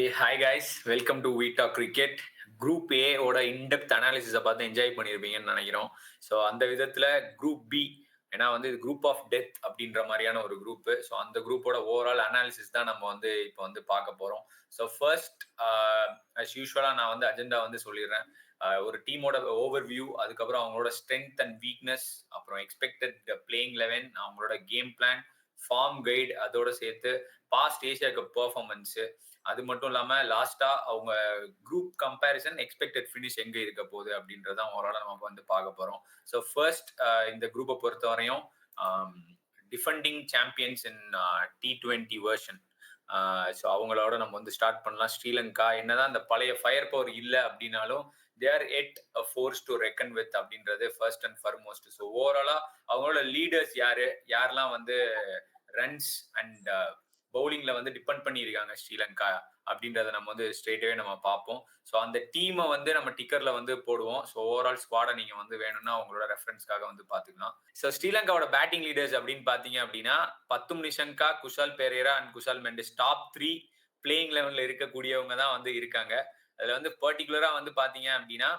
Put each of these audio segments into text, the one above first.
Hey, hi guys, welcome to We Talk Cricket. Group A ஓட in-depth அனாலிசிஸை பார்த்து enjoy பண்ணியிருப்பீங்கன்னு நினைக்கிறோம். ஸோ அந்த விதத்தில் குரூப் பி, ஏன்னா வந்து இது குரூப் ஆஃப் டெத் அப்படின்ற மாதிரியான ஒரு குரூப்பு. ஸோ அந்த குரூப்போட ஓவரால் அனாலிசிஸ் தான் நம்ம வந்து இப்போ வந்து பார்க்க போகிறோம். ஸோ ஃபர்ஸ்ட் அஸ் யூஸ்வலாக நான் வந்து அஜெண்டா வந்து சொல்லிடுறேன். ஒரு டீமோட ஓவர் வியூ, அதுக்கப்புறம் அவங்களோட ஸ்ட்ரென்த் அண்ட் வீக்னஸ், அப்புறம் எக்ஸ்பெக்டட் பிளேயிங் 11, அவங்களோட கேம் பிளான், ஃபார்ம் கைடு, அதோட சேர்த்து பாஸ்ட் ஏசியா கப் பெர்ஃபார்மன்ஸ், அது மட்டும் இல்லாம லாஸ்டா அவங்க குரூப் கம்பேரிசன் எக்ஸ்பெக்டட் ஃபினிஷ் எங்க இருக்க போகுது அப்படின்றதான் ஓவரால நம்ம வந்து பார்க்க போறோம். ஸோ ஃபர்ஸ்ட் இந்த குரூப்பை பொறுத்த வரையும் டிஃபெண்டிங் சாம்பியன்ஸ் இன் T20 வெர்ஷன். ஸோ அவங்களோட நம்ம வந்து ஸ்டார்ட் பண்ணலாம். ஸ்ரீலங்கா என்னதான் அந்த பழைய ஃபயர் பவர் இல்லை அப்படின்னாலும் தேர் எட் ஃபோர்ஸ் டு ரெக்கன் வித் அப்படின்றது ஃபர்ஸ்ட் அண்ட் ஃபர்மோஸ்ட். ஸோ ஓவராலா அவங்களோட லீடர்ஸ் யாரெல்லாம் வந்து ரன்ஸ் அண்ட் பவுலிங்ல வந்து டிபெண்ட் பண்ணியிருக்காங்க ஸ்ரீலங்கா அப்படின்றத நம்ம வந்து ஸ்ட்ரெயிட்டாவே நம்ம பார்ப்போம். ஸோ அந்த டீமை வந்து நம்ம டிக்கர்ல வந்து போடுவோம். ஸோ ஓவரால் ஸ்குவாடை நீங்க வந்து வேணும்னா அவங்களோட ரெஃபரன்ஸ்க்காக வந்து பாத்துக்கலாம். ஸோ ஸ்ரீலங்காவோட பேட்டிங் லீடர்ஸ் அப்படின்னு பாத்தீங்க அப்படின்னா பத்தும் Nissanka, Kusal Perera and Kusal Mendis top 3 playing லெவல்ல இருக்கக்கூடியவங்க தான் வந்து இருக்காங்க. அதுல வந்து பர்டிகுலரா வந்து பாத்தீங்க அப்படின்னா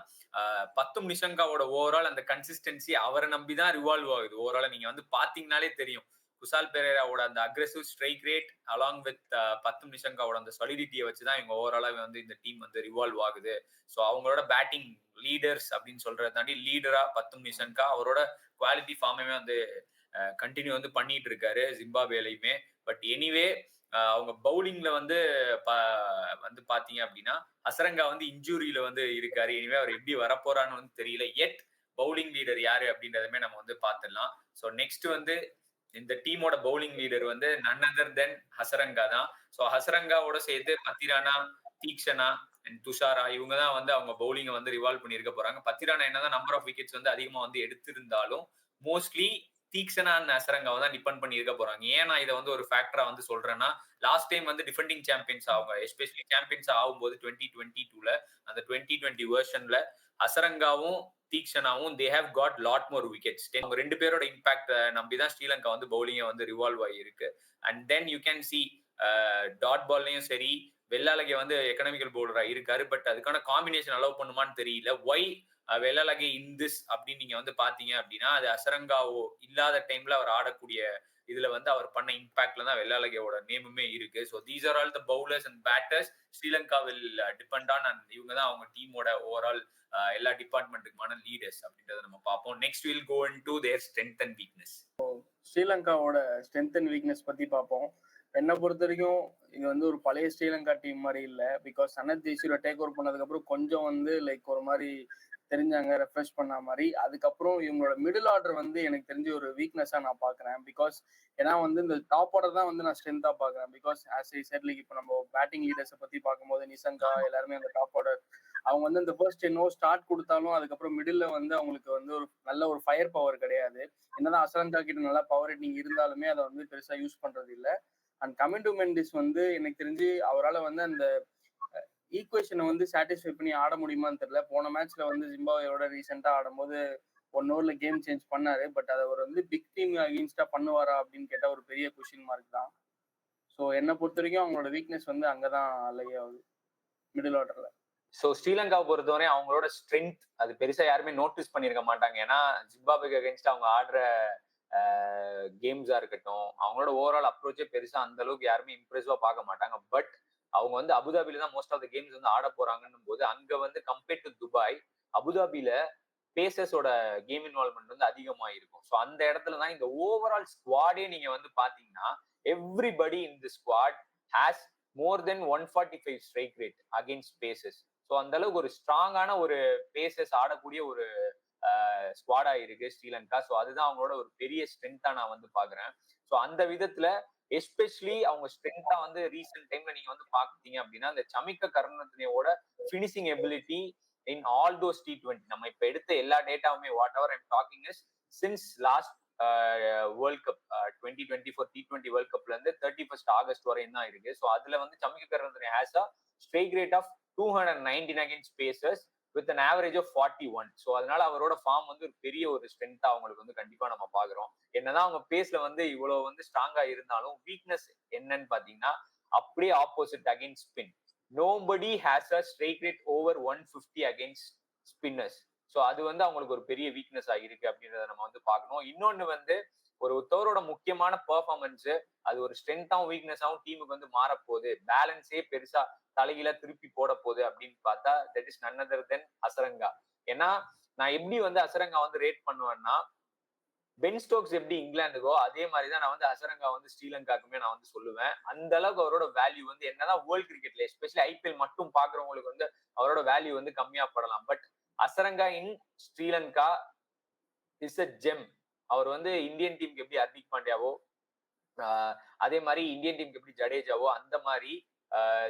பத்தும் நிஷங்காவோட ஓவரால் அந்த கன்சிஸ்டன்சி அவரை நம்பிதான் ரிவால்வ் ஆகுது. ஓவரால நீங்க வந்து பாத்தீங்கன்னாலே தெரியும். குஷால் பெரேராவோட அந்த aggressive strike rate along with பத்தும் நிஷங்காவோட அந்த சாலிடிட்டியை வச்சுதான் இவங்க ஓவராலாக வந்து இந்த டீம் வந்து ரிவால்வ் ஆகுது. ஸோ அவங்களோட பேட்டிங் லீடர்ஸ் அப்படின்னு சொல்றதை தாண்டி லீடரா பத்தும் நிஷங்கா அவரோட குவாலிட்டி ஃபார்மே வந்து கண்டினியூ வந்து பண்ணிட்டு இருக்காரு ஜிம்பாப்வேலையுமே. பட் எனிவே அவங்க பவுலிங்ல வந்து வந்து பாத்தீங்க அப்படின்னா ஹசரங்கா வந்து இன்ஜூரியில வந்து இருக்காரு. எனிவே அவர் எப்படி வரப்போறான்னு வந்து தெரியல. எட் பவுலிங் லீடர் யாரு அப்படின்றதுமே நம்ம வந்து பாத்துடலாம். ஸோ நெக்ஸ்ட் வந்து இந்த டீமோட பவுலிங் லீடர் வந்து நன் அதர் தென் ஹசரங்கா தான். ஸோ ஹசரங்காவோட சேர்த்து பத்திரானா, தீக்ஷனா அண்ட் துஷாரா இவங்க தான் வந்து அவங்க பவுலிங்கை வந்து ரிவால்வ் பண்ணியிருக்க போறாங்க. பத்திரானா என்னதான் நம்பர் ஆஃப் விக்கெட்ஸ் வந்து அதிகமா வந்து எடுத்திருந்தாலும் மோஸ்ட்லி தீக்ஷனா அண்ட் ஹசரங்காவை தான் டிபெண்ட் பண்ணி இருக்க போறாங்க. ஏன் நான் இதை வந்து ஒரு ஃபேக்டரா வந்து சொல்றேன்னா, லாஸ்ட் டைம் வந்து டிஃபெண்டிங் சாம்பியன்ஸ் அவங்க எஸ்பெஷலி சாம்பியன்ஸ் ஆகும்போது 2022ல அந்த 2020 வெர்ஷன்ல ஹசரங்காவும் தீக்ஷனாவும் they have got lot more wickets. அவங்க ரெண்டு பேரோட இம்பாக்ட் நம்பிதான் ஸ்ரீலங்கா வந்து பவுலிங்கை வந்து ரிவால்வ் ஆகியிருக்கு. And then you can see dot பால்லையும் சரி வெள்ளாலகை வந்து எக்கனாமிக்கல் பவுலரா இருக்காரு. பட் அதுக்கான காம்பினேஷன் அலோவ் பண்ணுமான்னு தெரியல. ஒய் வெள்ளாலகை இன் திஸ் அப்படின்னு நீங்க வந்து பாத்தீங்க அப்படின்னா அது ஹசரங்காவோ இல்லாத டைம்ல அவர் ஆடக்கூடிய இதுல வந்து அவர் பண்ண இம்பாக்ட்ல தான் வெள்ளாலகையோட நேமுமே இருக்கு. So these are all the bowlers and batters Sri Lanka will depend on. And இவங்க தான் அவங்க டீமோட ஓவரால் எல்லா டிபார்ட்மெண்ட்டுக்குமான லீடர்ஸ் அப்படின்றத நம்ம பார்ப்போம். Next will go into their strength and weakness. ஸ்ரீலங்காவோட ஸ்ட்ரென்த் அண்ட் வீக்னஸ் பத்தி பார்ப்போம். என்னை பொறுத்த வரைக்கும் இது வந்து ஒரு பழைய ஸ்ரீலங்கா டீம் மாதிரி இல்லை. Because Sanath Jayasuriya take over பண்ணதுக்கு அப்புறம் கொஞ்சம் வந்து லைக் ஒரு மாதிரி தெரிஞ்சாங்க, ரெஃப்ரெஷ் பண்ண மாதிரி. அதுக்கப்புறம் இவங்களோட மிடில் ஆர்டர் வந்து எனக்கு தெரிஞ்ச ஒரு வீக்னஸா நான் பாக்குறேன். பிகாஸ் ஏன்னா வந்து இந்த டாப் ஆர்டர் தான் வந்து நான் ஸ்ட்ரென்த்தா பாக்குறேன். Because as I set like இப்போ நம்ம பேட்டிங் லீடர்ஸை பத்தி பார்க்கும்போது நிஷங்கா எல்லாருமே அந்த டாப் ஆர்டர் அவங்க வந்து இந்த ஃபர்ஸ்ட் 10 ஓவர் ஸ்டார்ட் கொடுத்தாலும் அதுக்கப்புறம் மிடில் வந்து அவங்களுக்கு வந்து ஒரு நல்ல ஒரு ஃபயர் பவர் கிடையாது. என்னதான் அசலங்கா கிட்ட நல்லா பவர் ரேட்டிங் இருந்தாலுமே அதை வந்து பெருசா யூஸ் பண்றது இல்லை. அண்ட் கமிங் டு மெண்டிஸ் வந்து எனக்கு தெரிஞ்சு அவரால் வந்து அந்த ஈக்குவேஷனை வந்து சாட்டிஸ்ஃபை பண்ணி ஆட முடியுமான்னு தெரியல. போன மேட்ச்ல வந்து ஜிம்பாப்வேயோட ரீசெண்டா ஆடும்போது 1 ஓவர்ல கேம் சேஞ்ச் பண்ணாரு. பட் அதை ஒரு வந்து பிக் டீம் அகெயின்ஸ்டா பண்ணுவாரா அப்படின்னு கேட்டா ஒரு பெரிய கொஸ்டின் மார்க் தான். ஸோ என்னை பொறுத்த வரைக்கும் அவங்களோட வீக்னஸ் வந்து அங்கதான் ஆகுது மிடில் ஆர்டர்ல. ஸோ ஸ்ரீலங்காவை பொறுத்தவரை அவங்களோட ஸ்ட்ரென்த் அது பெருசா யாருமே நோட்டீஸ் பண்ணிருக்க மாட்டாங்க. ஏன்னா ஜிம்பாப்வேக்கு அகேன்ஸ்ட் அவங்க ஆடுற கேம்ஸா இருக்கட்டும், அவங்களோட ஓவரால் அப்ரோச்சே பெருசா அந்த அளவுக்கு யாருமே இம்ப்ரெசிவா பார்க்க மாட்டாங்க. பட் அவங்க வந்து அபுதாபில தான் மோஸ்ட் ஆஃப் த கேம்ஸ் வந்து ஆட போறாங்கன்னும் போது அங்க வந்து கம்பேர்ட் டு துபாய், அபுதாபில பேசர்ஸோட கேம் இன்வால்மெண்ட் வந்து அதிகமா இருக்கும். ஸோ அந்த இடத்துல தான் இந்த ஓவரால் ஸ்குவாடே நீங்க வந்து பாத்தீங்கன்னா everybody in the squad has more then 145 strike rate against pacers. So அந்த அளவுக்கு ஒரு ஸ்ட்ராங்கான ஒரு பேசர்ஸ் ஆடக்கூடிய ஒரு ஸ்குவாடா இருக்கு ஸ்ரீலங்கா. ஸோ அதுதான் அவங்களோட ஒரு பெரிய ஸ்ட்ரென்த்தா நான் வந்து பாக்குறேன். ஸோ அந்த விதத்துல எஸ்பெஷலி அவங்க ஸ்ட்ரென்த்தா வந்து ரீசென்ட் டைம்ல நீங்க வந்து பாத்தீங்க அப்படின்னா இந்த சமிக்க கருணாரத்னேவோட finishing ability in all those T20 நம்ம இப்ப எடுத்த எல்லா டேட்டாவுமே whatever I'm talking is since last World cup 2024 T20 World கப்ல இருந்து 31st ஆகஸ்ட் வரையும் தான் இருக்கு. ஸோ அதுல வந்து Chamika Karunaratne has a strike rate of 219 against pacers with an average of 41. So அதனால அவரோட ஃபார்ம் வந்து ஒரு பெரிய ஒரு ஸ்ட்ரென்த்தா அவங்களுக்கு வந்து கண்டிப்பா நம்ம பாக்குறோம். என்னதான் அவங்க பேஸ்ல வந்து இவ்வளவு வந்து ஸ்ட்ராங்கா இருந்தாலும் வீக்னஸ் என்னன்னு பாத்தீங்கன்னா அப்படியே opposite against spin. Nobody has a strike rate over 150 against spinners. So அது வந்து அவங்களுக்கு ஒரு பெரிய வீக்னஸ் ஆகிருக்கு அப்படின்றத நம்ம வந்து பார்க்கணும். இன்னொன்னு வந்து ஒரு தோரோட முக்கியமான பெர்ஃபார்மன்ஸ் அது ஒரு ஸ்ட்ரென்த்தாவும் வீக்னஸாவும் டீமுக்கு வந்து மாறப்போகுது, பேலன்ஸே பெருசா தலைகீழ திருப்பி போட போகுது அப்படின்னு பார்த்தா தட் இஸ் நன் அதர் தென் ஹசரங்கா. ஏன்னா நான் எப்படி வந்து ஹசரங்கா வந்து ரேட் பண்ணுவேன்னா, பென் ஸ்டோக்ஸ் எப்படி இங்கிலாந்துக்கோ அதே மாதிரி தான் நான் வந்து ஹசரங்கா வந்து ஸ்ரீலங்காக்குமே நான் வந்து சொல்லுவேன். அந்த அளவுக்கு அவரோட வேல்யூ வந்து என்னதான் வேர்ல்ட் கிரிக்கெட்ல எஸ்பெஷலி ஐபிஎல் மட்டும் பாக்குறவங்களுக்கு வந்து அவரோட வேல்யூ வந்து கம்மியா படலாம். But Hasaranga in Sri Lanka is a gem. அவர் வந்து இந்தியன் டீமுக்கு எப்படி ஹர்திக் பாண்டியாவோ அதே மாதிரி இந்தியன் டீமுக்கு எப்படி ஜடேஜாவோ அந்த மாதிரி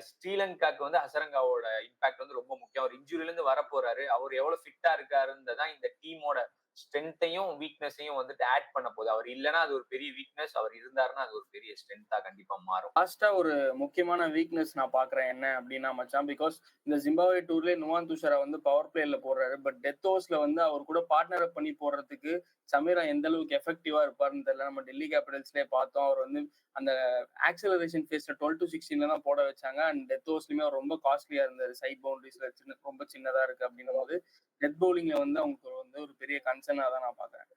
ஸ்ரீலங்காக்கு வந்து ஹசரங்காவோட இம்பாக்ட் வந்து ரொம்ப முக்கியம். அவர் இன்ஜுரில இருந்து வர போறாரு, அவர் எவ்வளவு ஃபிட்டா இருக்காருன்றதான் இந்த டீமோட ஸ்ட்ரென்த்தையும் வீக்னஸையும் வந்துட்டு ஆட் பண்ண போகுது. அவர் இல்லைன்னா அது ஒரு பெரிய வீக்னஸ், அவர் இருந்தாருன்னா அது ஒரு பெரிய ஸ்ட்ரென்த்தா கண்டிப்பா மாறும். லாஸ்டா ஒரு முக்கியமான வீக்னஸ் நான் பாக்குறேன் என்ன அப்படின்னா மச்சான், பிகாஸ் இந்த ஜிம்பாப்வே டூர்ல நுவான் துஷாரா வந்து பவர் பிளேல போடுறாரு, பட் டெத் ஓவர்ஸ்ல வந்து அவர் கூட பார்ட்னர் அப் பண்ணி போடுறதுக்கு சமீரா எந்த அளவுக்கு எஃபெக்டிவா இருப்பாருன்னு தெரியல. நம்ம டெல்லி கேபிட்டல்ஸ்லயே பார்த்தோம், அவர் வந்து அந்த ஆக்சலரேஷன் ஃபேஸ்ல 12 to 16 தான் போட வச்சாங்க. அண்ட் டெத் ஓவர்ஸ்லயுமே அவர் ரொம்ப காஸ்ட்லியா இருந்தாரு, சைட் பவுண்டரிஸ்ல ரொம்ப சின்னதா இருக்கு அப்படின்னும் போது டெத் பவுலிங்ல வந்து அவங்களுக்கு வந்து ஒரு பெரிய கன்சர்னா தான் நான் பாக்குறேன்.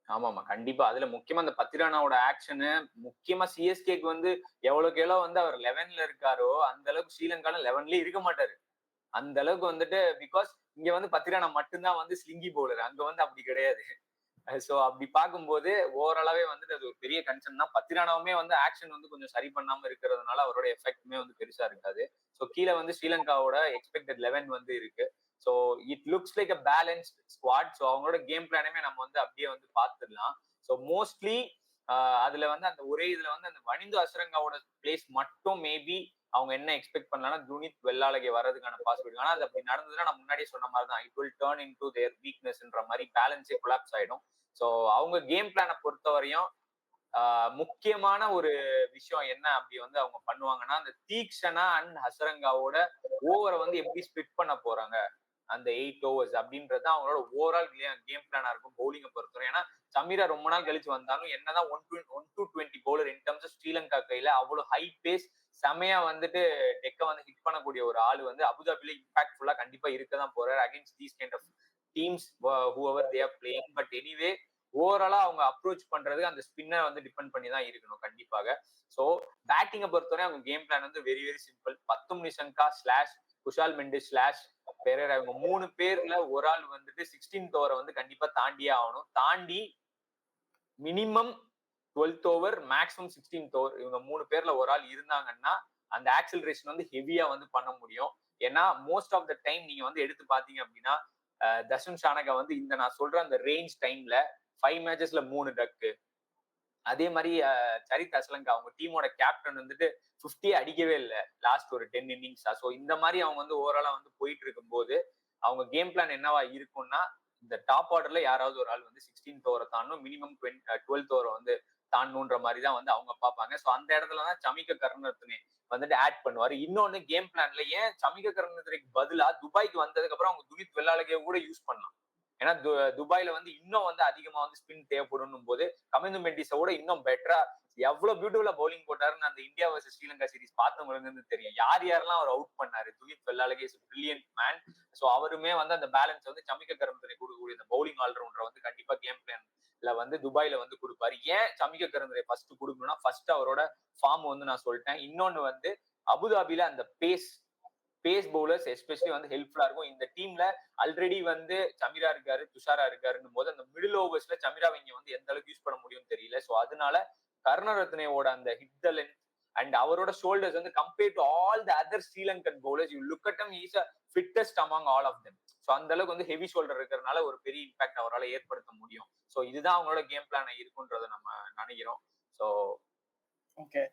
ஆமாமா கண்டிப்பா. அதுல முக்கியமா அந்த பத்திரானாவோட ஆக்ஷனு, முக்கியமா சிஎஸ்கேக்கு வந்து எவ்வளவுக்கு எவ்வளவு வந்து அவர் 11ல இருக்காரோ அந்த அளவுக்கு ஸ்ரீலங்கால 11லயே இருக்க மாட்டாரு. அந்த அளவுக்கு வந்துட்டு பிகாஸ் இங்க வந்து பத்திரானா மட்டும்தான் வந்து ஸ்லிங்கி பவுலர், அங்க வந்து அப்படி கிடையாது. சோ அப்படி பார்க்கும்போது ஓவராலாவே வந்துட்டு அது ஒரு பெரிய கன்சர்ன் தான். பத்திரானாவுமே வந்து ஆக்ஷன் வந்து கொஞ்சம் சரி பண்ணாம இருக்கிறதுனால அவரோட எஃபெக்ட்மே வந்து பெருசா இருக்காது. ஸோ கீழே வந்து ஸ்ரீலங்காவோட எக்ஸ்பெக்டட் 11 வந்து இருக்கு. So it looks like a balanced squad. So அவங்களோட கேம் பிளானுமே நம்ம வந்து அப்படியே வந்து பார்த்துடலாம். ஸோ மோஸ்ட்லி அதுல வந்து அந்த ஒரே இதுல வந்து அந்த வனிந்து அசரங்காவோட பிளேஸ் மட்டும் மேபி அவங்க என்ன எக்ஸ்பெக்ட் பண்ணலாம்னா துனித் வெள்ளாளகை வர்றதுக்கான பாசிபிலிட்டி. ஆனா அது அப்படி நடந்ததுன்னா நான் முன்னாடியே சொன்ன மாதிரி தான், it will turn into their வீக்னஸ்ன்ற மாதிரி பேலன்ஸே கொலாப்ஸ் ஆயிடும். ஸோ அவங்க கேம் பிளானை பொறுத்தவரையும் முக்கியமான ஒரு விஷயம் என்ன அப்படி வந்து அவங்க பண்ணுவாங்கன்னா, அந்த தீக்ஷனா அண்ட் ஹசரங்காவோட ஓவரை வந்து எப்படி ஸ்பிட் பண்ண போறாங்க அந்த 8 overs அப்படின்றது அவங்களோட ஓவரால் கேம் பிளானா இருக்கும் பவுலிங்கை பொறுத்தவரை. ஏன்னா சமீரா ரொம்ப நாள் கழிச்சு வந்தாலும் என்னதான் 1-20 பவுலர் இன் டர்ம்ஸ் ஸ்ரீலங்கா கையில அவ்வளவு ஹை பேஸ் செமையா வந்துட்டு டெக்க வந்து ஹிட் பண்ணக்கூடிய ஒரு ஆள் வந்து அபுதாபில இம்பாக்ட்ஃபுல்லா கண்டிப்பா இருக்கதான் போறாரு against these kind of teams however they are playing. But anyway ஓவராலா அவங்க அப்ரோச் பண்றது அந்த ஸ்பின்னர் வந்து டிபெண்ட் பண்ணி தான் இருக்கணும் கண்டிப்பாக. ஸோ பேட்டிங்கை பொறுத்தவரை அவங்க கேம் பிளான் வந்து வெரி வெரி சிம்பிள். பத்தும் நிஷங்கா ஸ்லாஷ் குஷால் மெண்டிஸ் ஸ்லாஷ் பெரேரா இவங்க 3 பேர்ல ஒரு ஆள் வந்துட்டு 16th ஓவரை வந்து கண்டிப்பா தாண்டியே ஆகணும். தாண்டி minimum 12th over maximum 16th over இவங்க 3 பேர்ல ஒரு ஆள் இருந்தாங்கன்னா அந்த ஆக்சிலரேஷன் வந்து ஹெவியா வந்து பண்ண முடியும். ஏன்னா மோஸ்ட் ஆஃப் த டைம் நீங்க வந்து எடுத்து பாத்தீங்க அப்படின்னா தர்ஷன் சானகா வந்து இந்த நான் சொல்ற அந்த ரேஞ்ச் டைம்ல 5 மேட்சஸ்ல 3 டக்கு. அதே மாதிரி சரித் அஸ்லங்கா அவங்க டீமோட கேப்டன் வந்துட்டு 50 அடிக்கவே இல்லை லாஸ்ட் ஒரு 10 இன்னிங்ஸா. ஸோ இந்த மாதிரி அவங்க வந்து ஓவராலா வந்து போயிட்டு இருக்கும் போது அவங்க கேம் பிளான் என்னவா இருக்கும்னா, இந்த டாப் ஆர்டர்ல யாராவது ஒரு ஆள் வந்து 16th ஓவரை தாண்டணும், மினிமம் 12th ஓவரை வந்து தாண்டணுன்ற மாதிரி தான் வந்து அவங்க பார்ப்பாங்க. ஸோ அந்த இடத்துலதான் சமிக கருணரத்னே வந்துட்டு ஆட் பண்ணுவாரு. இன்னொன்னு கேம் பிளான்ல ஏன் சமிக கருணரத்னேக்கு பதிலா துபாய்க்கு வந்ததுக்கு அப்புறம் அவங்க துனித் வெள்ளாளகையை கூட யூஸ் பண்ணலாம். ஏன்னா துபாயில வந்து இன்னும் வந்து அதிகமா வந்து ஸ்பின் தேவைப்படும் போது கமிந்து மெண்டிஸோட இன்னும் பெட்டரா எவ்வளவு பியூட்டிஃபுல்லா பவுலிங் போட்டாருன்னு அந்த இந்தியா வர்சஸ் ஸ்ரீலங்கா சீரிஸ் பார்த்தவங்களுக்கு தெரியும் யார் யாரெல்லாம் அவர் அவுட் பண்ணாரு. Dunith Wellalage is brilliant man. So அவருமே வந்து அந்த பேலன்ஸ் வந்து சமிக கருணரத்னே கொடுக்கக்கூடிய இந்த பவுலிங் ஆல்ரவுண்டரை வந்து கண்டிப்பா கேம் பிளான்ல வந்து துபாயில வந்து கொடுப்பாரு. ஏன் சமிக கருணரத்னே ஃபர்ஸ்ட் கொடுக்கணும்னா, ஃபர்ஸ்ட் அவரோட ஃபார்ம் வந்து நான் சொல்லிட்டேன். இன்னொன்னு வந்து அபுதாபில அந்த பேஸ் பவுலர்ஸ் எஸ்பெஷலி வந்து ஹெல்ப்ஃபுல்லா இருக்கும். இந்த டீம்ல ஆல்ரெடி வந்து சமீரா இருக்காரு, துஷாரா இருக்காருன்னு போது அந்த மிடில் ஓவர்ஸ்ல சமீராவை இங்க வந்து எந்த அளவுக்கு யூஸ் பண்ண முடியும்னு தெரியல. ஸோ அதனால கருணரத்னேவோட அந்த ஹிட் த லென்த் அண்ட் அவரோட ஷோல்டர்ஸ் வந்து compare to all the other Sri Lankan bowlers you look at him is a fittest among all of them. So அந்த அளவுக்கு வந்து ஹெவி ஷோல்டர் இருக்கிறதுனால ஒரு பெரிய இம்பாக்ட் அவரால் ஏற்படுத்த முடியும். ஸோ இதுதான் அவங்களோட கேம் பிளான் இருக்குன்றதை நம்ம நினைக்கிறோம். ஸோ ஓகே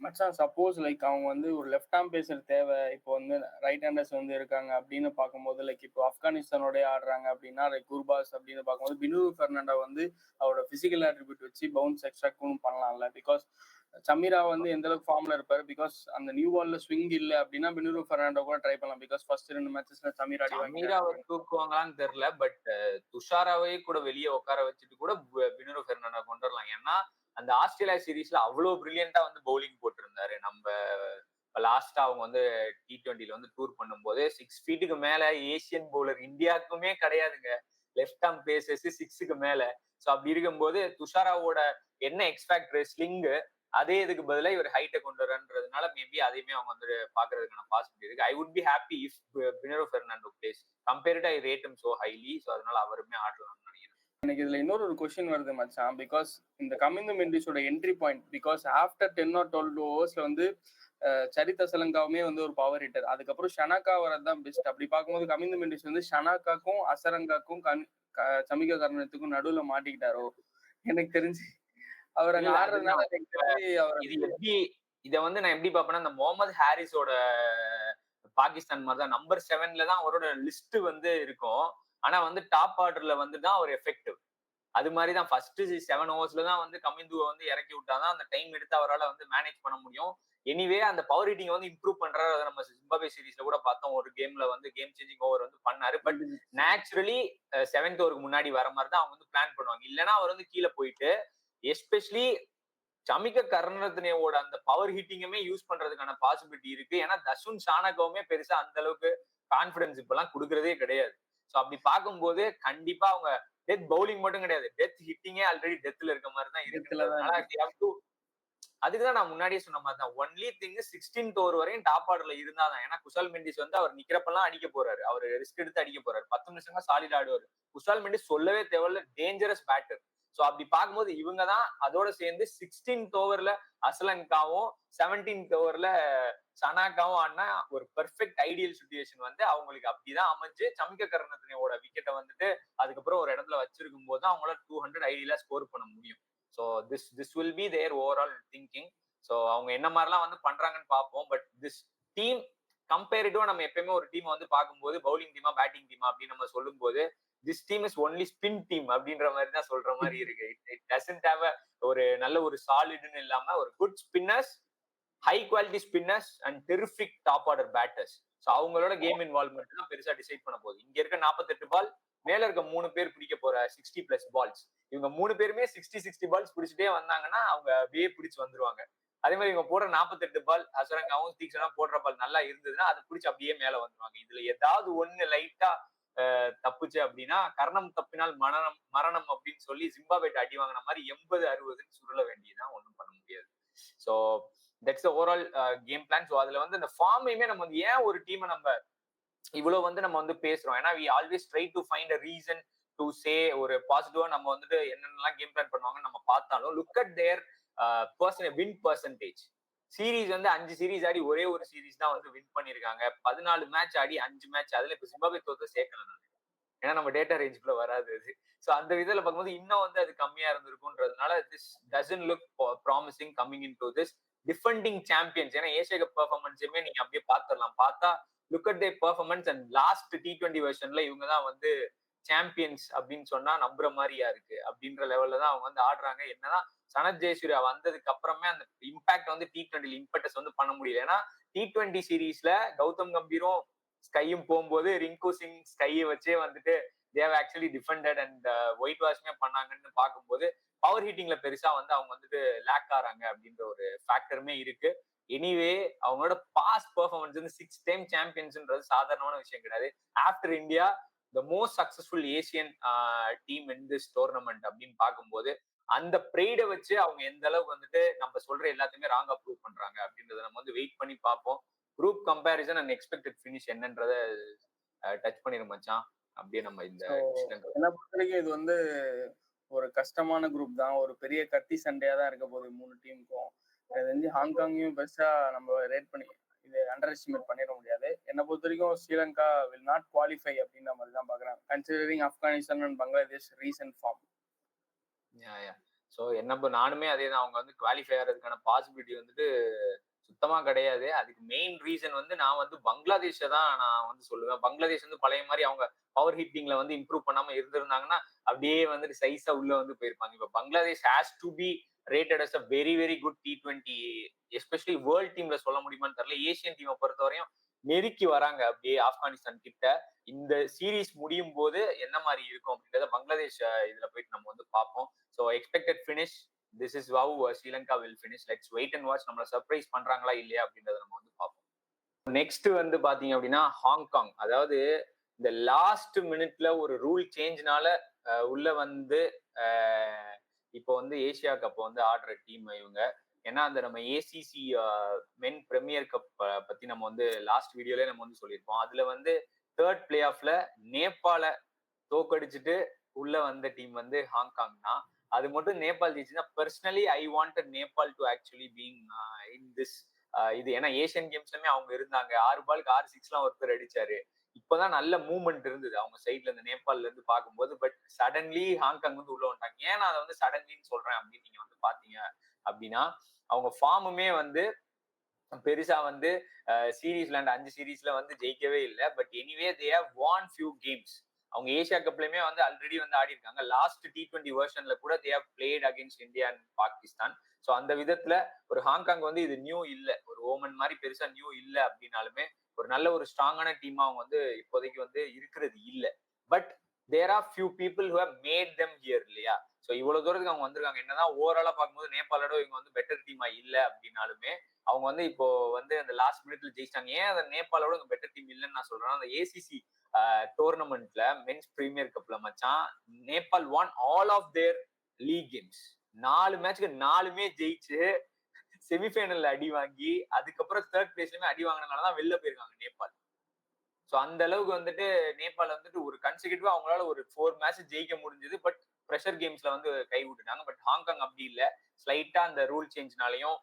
மச்சான், சப்போஸ் லைக் அவங்க வந்து ஒரு லெஃப்ட் ஆர்ம் பேசர் தேவை, இப்போ வந்து ரைட் ஹேண்டர்ஸ் வந்து இருக்காங்க அப்படின்னு பார்க்கும்போது, லைக் இப்போ ஆப்கானிஸ்தானோடய ஆடுறாங்க அப்படின்னா லைக் குர்பாஸ் அப்படின்னு பார்க்கும்போது பினூரு பெர்னாண்டோ வந்து அவரோட பிசிக்கல் ஆட்ரிபியூட் வச்சு பவுன்ஸ் எக்ஸ்ட்ராக்டும் பண்ணலாம்ல. பிகாஸ் சமீரா வந்து எந்த அளவுக்கு ஃபார்ம்ல இருப்பாரு, பிகாஸ் அந்த நியூ பால்ல ஸ்விங் இல்லை அப்படின்னா பினூரு பெர்னாண்டோ கூட ட்ரை பண்ணலாம். பிகாஸ் ஃபர்ஸ்ட் 2 மேட்சஸ்ல சமீராவை தூக்குவாங்களான்னு தெரியல. பட் துஷாராவே கூட வெளியே உட்கார வச்சுட்டு கூட பினூரு பெர்னாண்டோ கொண்டு வரலாம். ஏன்னா அந்த ஆஸ்திரேலியா சீரீஸ்ல அவ்வளவு பிரில்லியண்டா வந்து பவுலிங் போட்டிருந்தாரு நம்ம லாஸ்டா அவங்க வந்து T20ல வந்து டூர் பண்ணும்போது 6 ஃபீட்டுக்கு மேல ஏசியன் பவுலர் இந்தியாவுக்குமே கிடையாதுங்க. லெஃப்ட் ஆர்ம் பேசஸ் 6க்கு மேல. ஸோ அப்படி இருக்கும்போது துஷாராவோட என்ன எக்ஸ்பேக்டர் ஸ்லிங்கு அதே இதுக்கு பதிலாக இவர் ஹைட்டை கொண்டு வரன்றதுனால மேபி அதையுமே அவங்க வந்து பாக்குறதுக்கான பாசிபிலிட்டி இருக்கு. I would be happy if Binura Fernando plays compared I rate him so highly. So அதனால அவருமே ஆடலாம்னு நினைக்கிறேன். எனக்கு இதுல இன்னொரு ஒரு கொஸ்டின் வருது மச்சான். பிகாஸ் இந்த கமிந்து மெண்டிஸோட entry point, because after 10 or 12 ஓவர்ஸ்ல வந்து சரிதா சலங்காவுமே வந்து ஒரு பவர் ஹிட்டர், அதுக்கப்புறம் ஷனாக்கா வரதான் பெஸ்ட். அப்படி பார்க்கும்போது கமிந்து மெண்டிஸ் வந்து ஷனாக்காக்கும் அசரங்காக்கும் சமிக கர்ணத்துக்கும் நடுவுல மாட்டிக்கிட்டாரோ எனக்கு தெரிஞ்சு. அவர் அங்க ஆடுறதுனால எனக்கு தெரிஞ்சு இது எப்படி இதை வந்து நான் எப்படி பார்ப்பேன்னா, இந்த முகமது ஹாரிஸோட பாகிஸ்தான் மாதிரி தான் நம்பர் 7ல தான் அவரோட லிஸ்ட் வந்து இருக்கும். ஆனா வந்து டாப் ஆர்டர்ல வந்து தான் அவர் எஃபெக்டிவ். அது மாதிரி தான் ஃபர்ஸ்ட் 7 ஓவர்ஸ்ல தான் வந்து கமிந்துவை வந்து இறக்கி விட்டாதான் அந்த டைம் எடுத்து அவரால் வந்து மேனேஜ் பண்ண முடியும். எனிவே அந்த பவர் ஹீட்டிங் வந்து இம்ப்ரூவ் பண்றாரு. அதை நம்ம ஜிம்பாப்வே சீரீஸ்ல கூட பார்த்தோம். ஒரு கேம்ல வந்து கேம் சேஞ்சிங் ஓவர் வந்து பண்ணாரு. பட் நேச்சுரலி 7th ஓவருக்கு முன்னாடி வர மாதிரி தான் அவங்க வந்து பிளான் பண்ணுவாங்க. இல்லைன்னா அவர் வந்து கீழே போயிட்டு எஸ்பெஷலி சமிக கருணரத்னேவோட அந்த பவர் ஹீட்டிங்குமே யூஸ் பண்றதுக்கான பாசிபிலிட்டி இருக்கு. ஏன்னா தசுன் ஷானகாவுமே பெருசா அந்த அளவுக்கு கான்பிடன்ஸ் இப்பெல்லாம் கொடுக்கறதே கிடையாது. ஸோ அப்படி பார்க்கும்போது கண்டிப்பா அவங்க டெத் பவுலிங் மட்டும் கிடையாது, டெத் ஹிட்டிங்கே ஆல்ரெடி டெத்ல இருக்க மாதிரி தான் இருக்கு. அதுக்குதான் நான் முன்னாடியே சொன்ன மாதிரி தான். ஒன்லி திங் 16th ஓவர் வரையும் டாப் ஆர்டர்ல இருந்தாதான். ஏன்னா குஷால் மெண்டிஸ் வந்து அவர் நிக்கிறப்பெல்லாம் அடிக்க போறாரு, அவர் ரிஸ்க் எடுத்து அடிக்க போறாரு, 10 நிமிஷமா சாலிட் ஆடுவார். குஷால் மெண்டிஸ் சொல்லவே தேவையில்ல, டேஞ்சரஸ் பேட்டர். சோ அப்படி பார்க்கும்போது இவங்க தான் அதோட சேர்ந்து 16th ஓவர்ல அஸ்லங்காவும் 17th ஓவர்ல சனாக்காவும் ஆடினா ஒரு பெர்ஃபெக்ட் ஐடியல் சுச்சுவேஷன் வந்து அவங்களுக்கு அப்படிதான் அமைஞ்சு சமிக கருணரத்னேவோட விக்கெட்டை வந்துட்டு அதுக்கப்புறம் ஒரு இடத்துல வச்சிருக்கும் போது அவங்களால 200 ஐடியலா ஸ்கோர் பண்ண முடியும். So this will be their overall thinking. So அவங்க என்ன மாதிரிலாம் வந்து பண்றாங்கன்னு பார்ப்போம். பட் திஸ் டீம் கம்பேரிட்டிவா நம்ம எப்பயுமே ஒரு டீம் வந்து பார்க்கும்போது பவுலிங் டீமா பேட்டிங் டீமா அப்படின்னு நம்ம சொல்லும் போது this team is only spin team அப்படின்ற மாதிரி தான் சொல்ற மாதிரி இருக்கு. இட் டசன்ட் ஹேவ் ஒரு நல்ல ஒரு சாலிட்னு இல்லாம ஒரு good spinners, high quality spinners and terrific top order batters. So அவங்களோட கேம் இன்வால்வ்மெண்ட் தான் பெருசா டிசைட் பண்ண போகுது. இங்க இருக்க 48 பால், மேல இருக்க 3 பேர் பிடிக்க போற 60+ பால்ஸ். இவங்க 3 பேருமே 60 பால்ஸ் பிடிச்சிட்டே வந்தாங்கன்னா அவங்க அப்படியே பிடிச்சு வந்துருவாங்க. அதே மாதிரி இவங்க போடுற 48 பால் அசரங்காவும் தீக்ஷனா போடுற பால் நல்லா இருந்ததுன்னா அதை பிடிச்சி அப்படியே மேல வந்துருவாங்க. இதுல ஏதாவது ஒண்ணு லைட்டா தப்புச்சு அப்படின்னா கர்ணம் தப்பினால் மரணம் அப்படின்னு சொல்லி ஜிம்பாப்வே அடி வாங்கின மாதிரி 80-60 சுருள வேண்டியதுதான், ஒன்றும் பண்ண முடியாது. So that's overall game plan. So அதுல வந்து இந்த ஃபார்மையுமே நம்ம வந்து ஏன் ஒரு டீமை நம்ம இவ்வளவு வந்து நம்ம வந்து பேசுறோம், ஏன்னா we always try to find a reason to say ஒரு பாசிட்டிவா நம்ம வந்துட்டு என்னென்னலாம் கேம் பிளான் பண்ணுவாங்கன்னு நம்ம பார்த்தாலும் look at there win percentage. Series வந்து 5 சீரீஸ் ஆடி ஒரே ஒரு சீரீஸ் தான் வந்து வின் பண்ணிருக்காங்க. 14 மேட்ச் ஆடி 5 மேட்ச், அதுல இப்ப ஜிம்பாப்வே தோத்து சேர்க்கல நான், ஏன்னா நம்ம டேட்டா ரேஞ்சுக்குள்ள வராது அது. ஸோ அந்த விதத்துல பார்க்கும்போது இன்னும் வந்து அது கம்மியா இருந்திருக்கும்ன்றதுனால this doesn't look promising coming in to this defending champions. ஏன்னா ஏசியா கப் பெர்ஃபார்மன்ஸுமே நீங்க அப்படியே பார்த்துடலாம். பார்த்தா look at their performance and last T20 வெர்ஷன்ல இவங்க தான் வந்து சாம்பியன்ஸ் அப்படின்னு சொன்னா நம்புற மாதிரியா இருக்கு அப்படின்ற லெவல்ல தான் அவங்க வந்து ஆடுறாங்க. என்னதான் சனத் ஜெயசூர்யா வந்ததுக்கு அப்புறமே அந்த இம்பாக்ட் வந்து T20 இம்பெக்டஸ் வந்து பண்ண முடியல. ஏன்னா T20 சீரீஸ்ல கௌதம் கம்பீரும் ஸ்கையும் போகும்போது ரிங்கு சிங் ஸ்கையை வச்சே வந்துட்டு they actually defended and white வாஷ்மே பண்ணாங்கன்னு பார்க்கும்போது பவர் ஹீட்டிங்ல பெருசா வந்து அவங்க வந்துட்டு லேக் ஆறாங்க அப்படின்ற ஒரு ஃபேக்டருமே இருக்கு. எனிவே அவங்களோட பாஸ்ட் பெர்ஃபார்மன்ஸ் வந்து 6 டைம் சாம்பியன்ஸ்ன்றது சாதாரணமான விஷயம் கிடையாது. After India the most successful Asian team in this tournament அப்படின்னு பார்க்கும்போது அந்த ப்ரைடை வச்சு அவங்க எந்த அளவுக்கு வந்துட்டு நம்ம சொல்ற எல்லாத்தையுமே ராங்கா ப்ரூவ் பண்றாங்க அப்படின்றத நம்ம வந்து வெயிட் பண்ணி பார்ப்போம். Group comparison and expected finish என்னன்றத டச் பண்ணிட மச்சான். அப்படியே நம்ம இந்த என்ன பொறுத்த வரைக்கும் இது வந்து ஒரு கஷ்டமான குரூப் தான். ஒரு பெரிய கத்தி சண்டையா தான் இருக்க போகுது 3 டீமுக்கும். அது வந்து ஹாங்காங்கையும் பெருசா நம்ம ரேட் பண்ணி இது அண்டர் எஸ்டிமேட் பண்ணிட முடியாது. என்னை பொறுத்த வரைக்கும் ஸ்ரீலங்கா வில் நாட் குவாலிஃபை அப்படின்ற மாதிரி தான் பாக்குறேன், considering Afghanistan and Bangladesh recent form. So என்ன நானுமே அதே தான். அவங்க வந்து குவாலிஃபை ஆகிறதுக்கான பாசிபிலிட்டி வந்துட்டு சுத்தமா கிடையாது. அதுக்கு மெயின் ரீசன் வந்து நான் வந்து பங்களாதேஷை தான் நான் வந்து சொல்லுவேன். பங்களாதேஷ் வந்து பழைய மாதிரி அவங்க பவர் ஹிட்டிங்ல வந்து இம்ப்ரூவ் பண்ணாம இருந்திருந்தாங்கன்னா அப்படியே வந்துட்டு சைஸா உள்ள வந்து போயிருப்பாங்க. இப்ப Bangladesh has to be rated as a very very good T20, especially world டீம்ல சொல்ல முடியுமான்னு தெரியல. ஏசியன் டீமை பொறுத்தவரையும் நெருக்கி வராங்க அப்படியே ஆப்கானிஸ்தான் கிட்ட. இந்த சீரீஸ் முடியும் போது என்ன மாதிரி இருக்கும் அப்படின்றத பங்களாதேஷ் இதுல போயிட்டு நம்ம வந்து பார்ப்போம். So expected finish, this is how Sri Lanka will finish. Let's wait and watch. நம்மள சர்ப்ரைஸ் பண்றாங்களா இல்லையா அப்படின்றத நம்ம வந்து பார்ப்போம். நெக்ஸ்ட் வந்து பாத்தீங்க அப்படின்னா ஹாங்காங். அதாவது இந்த லாஸ்ட் மினிட்ல ஒரு ரூல் சேஞ்ச்னால உள்ள வந்து இப்போ வந்து ஏசியா கப் வந்து ஆடுற டீம் இவங்க. ஏன்னா அந்த நம்ம ஏசிசி மென் பிரீமியர் கப் பத்தி நம்ம வந்து லாஸ்ட் வீடியோல நம்ம வந்து சொல்லியிருப்போம். அதுல வந்து தேர்ட் பிளே ஆஃப்ல நேபாள தோக்கடிச்சுட்டு உள்ள வந்த டீம் வந்து ஹாங்காங் தான். அது மட்டும் நேபாள் ஜெயிச்சுன்னா personally I wanted Nepal to actually being in this. இது ஏன்னா ஏசியன் கேம்ஸ்லயுமே அவங்க இருந்தாங்க. 6 பாலுக்கு 6 6 ஒருத்தர் அடிச்சாரு. இப்பதான் நல்ல மூவ்மெண்ட் இருந்தது அவங்க சைட்ல இருந்து நேபாள்ல இருந்து பார்க்கும்போது. பட் சடன்லி ஹாங்காங் வந்து உள்ள வந்துட்டாங்க. ஏன் நான் அதை வந்து சடன்லின்னு சொல்றேன் அப்படின்னு நீங்க வந்து பாத்தீங்க அப்படின்னா அவங்க ஃபார்முமே வந்து பெருசா வந்து சீரீஸ்ல 5 சீரீஸ்ல வந்து ஜெயிக்கவே இல்லை. But anyway they have won few games. அவங்க ஏசியா கப்லயுமே வந்து ஆல்ரெடி வந்து ஆடி இருக்காங்க. லாஸ்ட் T20 வெர்ஷன்ல கூட they have played against India and Pakistan. So அந்த விதத்துல ஒரு ஹாங்காங் வந்து இது நியூ இல்ல, ஒரு ஓமன் மாதிரி பெருசா நியூ இல்ல அப்படின்னாலுமே ஒரு நல்ல ஒரு ஸ்ட்ராங்கான டீமா அவங்க வந்து இப்போதைக்கு வந்து இருக்கிறது இல்ல. But there are few people who have made them here இல்லையா. ஸோ இவ்வளவு தூரத்துக்கு அவங்க வந்திருக்காங்க. என்னதான் ஓவராலா பார்க்கும்போது நேபாளோட இவங்க வந்து பெட்டர் டீமா இல்ல அப்படின்னாலுமே அவங்க வந்து இப்போ வந்து அந்த லாஸ்ட் மினிட்ல ஜெயிச்சிட்டாங்க. ஏன் அந்த நேபாளோட பெட்டர் டீம் இல்லைன்னு நான் சொல்றேன். அந்த ஏசிசி டோர்னமெண்ட்ல மென்ஸ் பிரீமியர் கப்ல மச்சான் Nepal won all of their league games. 4 மேட்ச்க்கு 4மே ஜெயிச்சு செமிஃபைனல்ல அடி வாங்கி அதுக்கப்புறம் தேர்ட் பிளேஸ்லயுமே அடி வாங்கினதுனாலதான் வெளில போயிருக்காங்க நேபாள். ஸோ அந்த அளவுக்கு வந்துட்டு நேபாள் வந்துட்டு ஒரு கன்சிக்யூட்டிவா அவங்களால ஒரு 4 மேட்ச் ஜெயிக்க முடிஞ்சது. பட் ப்ரெஷர் கேம்ஸ்ல வந்து கை விட்டுட்டாங்க. பட் ஹாங்காங் அப்படி இல்லை. ஸ்லைட்டா அந்த ரூல் சேஞ்ச்னாலையும்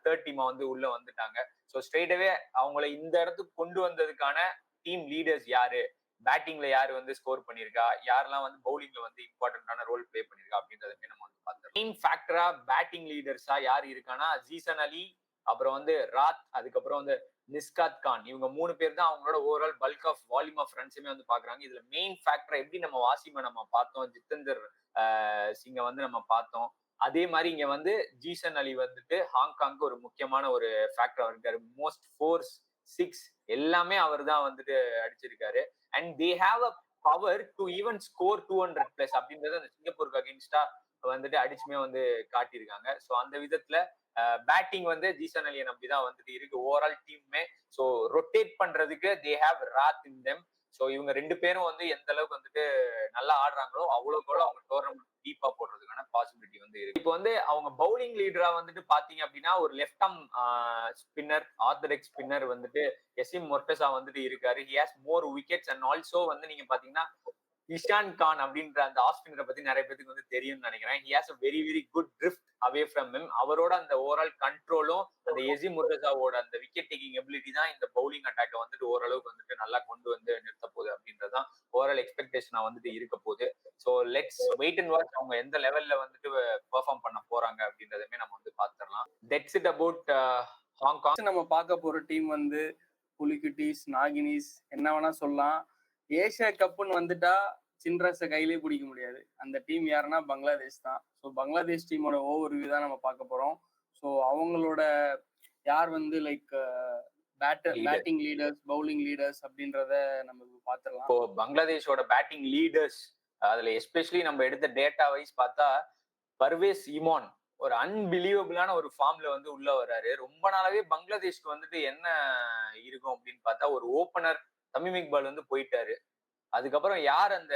தேர்ட் டீமா வந்து உள்ள வந்துட்டாங்க. ஸோ ஸ்ட்ரெயிட்டாவே அவங்கள இந்த இடத்துக்கு கொண்டு வந்ததுக்கான டீம் லீடர்ஸ் யாரு, பேட்டிங்ல யாரு வந்து ஸ்கோர் பண்ணிருக்கா, யாரெல்லாம் வந்து பவுலிங்ல வந்து இம்பார்ட்டன்டான ரோல் பிளே பண்ணிருக்கா அப்படின்றதுமே நம்ம வந்து பார்த்தோம். டீம் ஃபேக்டரா பேட்டிங் லீடர்ஸா யாரு இருக்கானா ஜீசன் அலி, அப்புறம் வந்து ராத், அதுக்கப்புறம் வந்து நிஸ்காத் கான். இவங்க 3 பேர் தான் அவங்களோட overall bulk of volume of ரன்ஸுமே வந்து பாக்குறாங்க. இதுல மெயின் ஃபேக்டர் எப்படி நம்ம வாசிமை நம்ம பார்த்தோம், ஜித்தேந்தர் சிங்கை வந்து நம்ம பார்த்தோம். அதே மாதிரி இங்க வந்து ஜீசன் அலி வந்துட்டு ஹாங்காங்க்கு ஒரு முக்கியமான ஒரு ஃபேக்டர் இருக்காரு. மோஸ்ட் 4, 6 எல்லாமே அவர் தான் வந்துட்டு அடிச்சிருக்காரு. And they have a power to even score 200+ அப்படின்றது அந்த சிங்கப்பூருக்கு அகேன்ஸ்டா வந்துட்டு அடிச்சுமே வந்து காட்டியிருக்காங்க. ஸோ அந்த விதத்துல பேட்டிங் வந்து ஜீசன் அலியை நம்பிதான் வந்துட்டு இருக்கு ஓவரால் டீம்மே. ஸோ ரொட்டேட் பண்றதுக்கு தே ஹேவ் ராத் இன் தெம். ஸோ இவங்க 2 பேரும் வந்து எந்த அளவுக்கு வந்துட்டு நல்லா ஆடுறாங்களோ அவ்வளவுக்கு அவங்க டோர்னமெண்ட் டீப்பா போடுறதுக்கான பாசிபிலிட்டி வந்து இருக்கு. இப்போ வந்து அவங்க பவுலிங் லீடரா வந்துட்டு பாத்தீங்க அப்படின்னா ஒரு left arm spinner, orthodox spinner வந்துட்டு எசிம் மொர்டசா வந்துட்டு இருக்காரு. He has more wickets and also வந்து நீங்க பாத்தீங்கன்னா இஷான் கான் அப்படின்ற அந்த ஆஃப் ஸ்பின்னரை பத்தி நிறைய பேருக்கு வந்து தெரியும்னு நினைக்கிறேன். He has a very very good drift away from him. அவரோட அந்த ஓவரால் கண்ட்ரோலும் அந்த எசிம் முர்தசாவோட அந்த விக்கெட் டேக்கிங் எபிலிட்டி தான் இந்த பவுலிங் அட்டாக்கை வந்துட்டு ஓரளவுக்கு வந்துட்டு நல்லா கொண்டு வந்து நிறுத்த போகுது அப்படின்றதான் ஓவரால் எக்ஸ்பெக்டேஷனா வந்துட்டு இருக்க போகுது. So let's wait and watch அவங்க எந்த லெவல்ல வந்துட்டு பெர்ஃபார்ம் பண்ண போறாங்க அப்படின்றதுமே நம்ம வந்து பாத்துடலாம். That's it about Hong Kong. நம்ம பார்க்க போற டீம் வந்து புலிகுட்டீஸ், நாகினிஸ் என்ன வேணா சொல்லலாம். ஏசியா கப்புன்னு வந்துட்டா சின்ராஸை கையிலே பிடிக்க முடியாது. அந்த டீம் யாருன்னா பங்களாதேஷ் தான். ஸோ பங்களாதேஷ் டீமோட ஓவர்வியூ தான் நம்ம பார்க்க போறோம். ஸோ அவங்களோட யார் வந்து like batting leaders, bowling leaders அப்படின்றத நம்ம பார்த்துடலாம். இப்போ பங்களாதேஷோட பேட்டிங் லீடர்ஸ் அதுல எஸ்பெஷலி நம்ம எடுத்த டேட்டா வைஸ் பார்த்தா பர்வேஸ் இமான் ஒரு அன்பிலீவபிளான ஒரு ஃபார்ம்ல வந்து உள்ள வர்றாரு. ரொம்ப நாளாவே பங்களாதேஷ்க்கு வந்துட்டு என்ன இருக்கும் அப்படின்னு பார்த்தா ஒரு ஓப்பனர் தமீம் இக்பால் வந்து போயிட்டாரு. அதுக்கப்புறம் யார் அந்த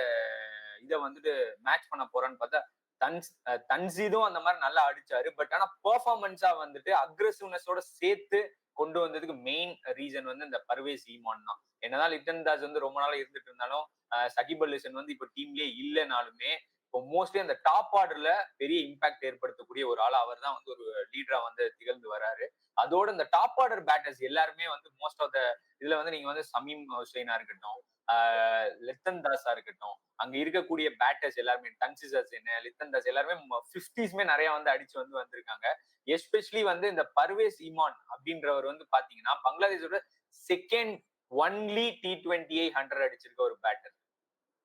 இதை வந்துட்டு மேட்ச் பண்ண போறான்னு பார்த்தா தன்சீதும் அந்த மாதிரி நல்லா அடிச்சாரு. பட் ஆனா பெர்ஃபார்மன்ஸா வந்துட்டு அக்ரெசிவ்னஸோட சேர்த்து கொண்டு வந்ததுக்கு மெயின் ரீசன் வந்து இந்த பர்வேஸ் ஈமான் தான். என்னதான் லிட்டன் தாஸ் வந்து ரொம்ப நாளா இருந்துட்டு இருந்தாலும் சகிப் அல் ஹசன் வந்து இப்ப டீம்லயே இல்லைனாலுமே இப்போ மோஸ்ட்லி அந்த டாப் ஆர்டர்ல பெரிய இம்பாக்ட் ஏற்படுத்தக்கூடிய ஒரு ஆள் அவர் தான் வந்து ஒரு லீடரா வந்து திகழ்ந்து வராரு. அதோட இந்த டாப் ஆர்டர் பேட்டர்ஸ் எல்லாருமே வந்து மோஸ்ட் ஆஃப் த இதுல வந்து நீங்க வந்து சமீம் ஹுசைனா இருக்கட்டும், லித்தன் தாஸா இருக்கட்டும், அங்க இருக்கக்கூடிய பேட்டர்ஸ் எல்லாருமே டன்சிசஸ் என்ன லித்தன் தாஸ் எல்லாருமே 50s நிறைய வந்து அடிச்சு வந்து வந்திருக்காங்க. எஸ்பெஷலி வந்து இந்த பர்வேஸ் இமான் அப்படின்றவர் வந்து பாத்தீங்கன்னா பங்களாதேஷோட செகண்ட் ஒன்லி T20 100 அடிச்சிருக்க ஒரு பேட்டர்.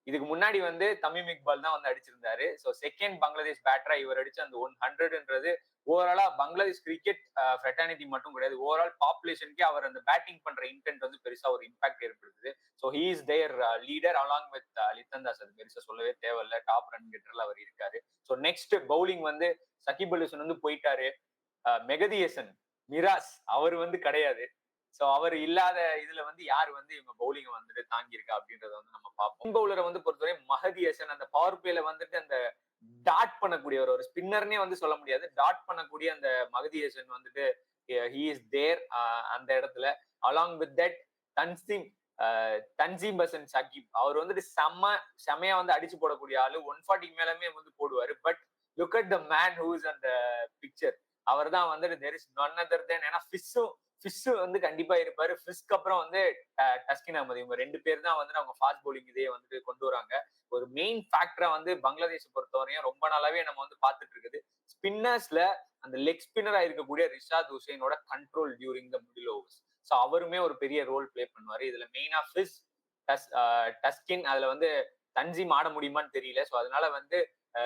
இதுக்கு முன்னாடி வந்து தமீம் இக்பால் தான் வந்து அடிச்சிருந்தாரு. ஸோ செகண்ட் பங்களாதேஷ் பேட்டரா இவர் அடிச்சு அந்த 100ன்றது ஓவராலா பங்களாதேஷ் கிரிக்கெட் ஃப்ரெட்டர்னிட்டி மட்டும் கிடையாது, ஓவரால் பாப்புலேஷனுக்கே அவர் அந்த பேட்டிங் பண்ற இன்டென்ட் வந்து பெருசா ஒரு இம்பாக்ட் ஏற்படுத்துது. So he is their leader along with Litton Das. அது பெருசா சொல்லவே தேவையில்ல, டாப் ரன் கெட்டர்ல அவர் இருக்காரு. ஸோ நெக்ஸ்ட் பவுலிங் வந்து சகிப் அல் ஹசன் வந்து போயிட்டாரு. மெகதி ஹசன், மிராஸ் அவர் வந்து கிடையாது. சோ அவர் இல்லாத இதுல வந்து யார் வந்து இவங்க பவுலிங் வந்துட்டு தாங்கியிருக்கா அப்படின்றத வந்து நம்ம பார்ப்போம். பவுலரை வந்து பொறுத்தவரை மஹதி ஹசன் அந்த பவர் பிளேல வந்துட்டு அந்த டாட் பண்ணக்கூடிய ஒரு ஸ்பின்னர்னே வந்து சொல்ல முடியாது, டாட் பண்ணக்கூடிய அந்த மஹதி ஹசன் வந்துட்டு ஹி இஸ் தேர் அந்த இடத்துல. Along with that Tanzim Tanzim Hasan Sakib அவர் வந்துட்டு செமையா வந்து அடிச்சு போடக்கூடிய ஆளு, 140 மேலமே வந்து போடுவாரு. But look at the man who is அந்த பிக்சர். அவர் தான் வந்துட்டு there is none other than, ஏன்னா ஃபிஷ் வந்து கண்டிப்பா இருப்பாரு. ஃபிஷ்க்கு அப்புறம் வந்து டஸ்கின் அகமது, இவங்க 2 பேர் தான் வந்து அவங்க ஃபாஸ்ட் பவுலிங் இதே வந்துட்டு கொண்டு வராங்க. ஒரு மெயின் ஃபேக்டரா வந்து பங்களாதேஷ் பொறுத்தவரையும் ரொம்ப நாளாவே நம்ம வந்து பார்த்துட்டு இருக்குது. ஸ்பின்னர்ஸ்ல அந்த லெக் ஸ்பின்னரா இருக்கக்கூடிய ரிஷாத் ஹுசைனோட control during the middle overs. So அவருமே ஒரு பெரிய ரோல் பிளே பண்ணுவாரு இதுல. மெயினா ஃபிஷ், டஸ்கின், அதுல வந்து தன்சீம் ஆட முடியுமான்னு தெரியல. ஸோ அதனால வந்து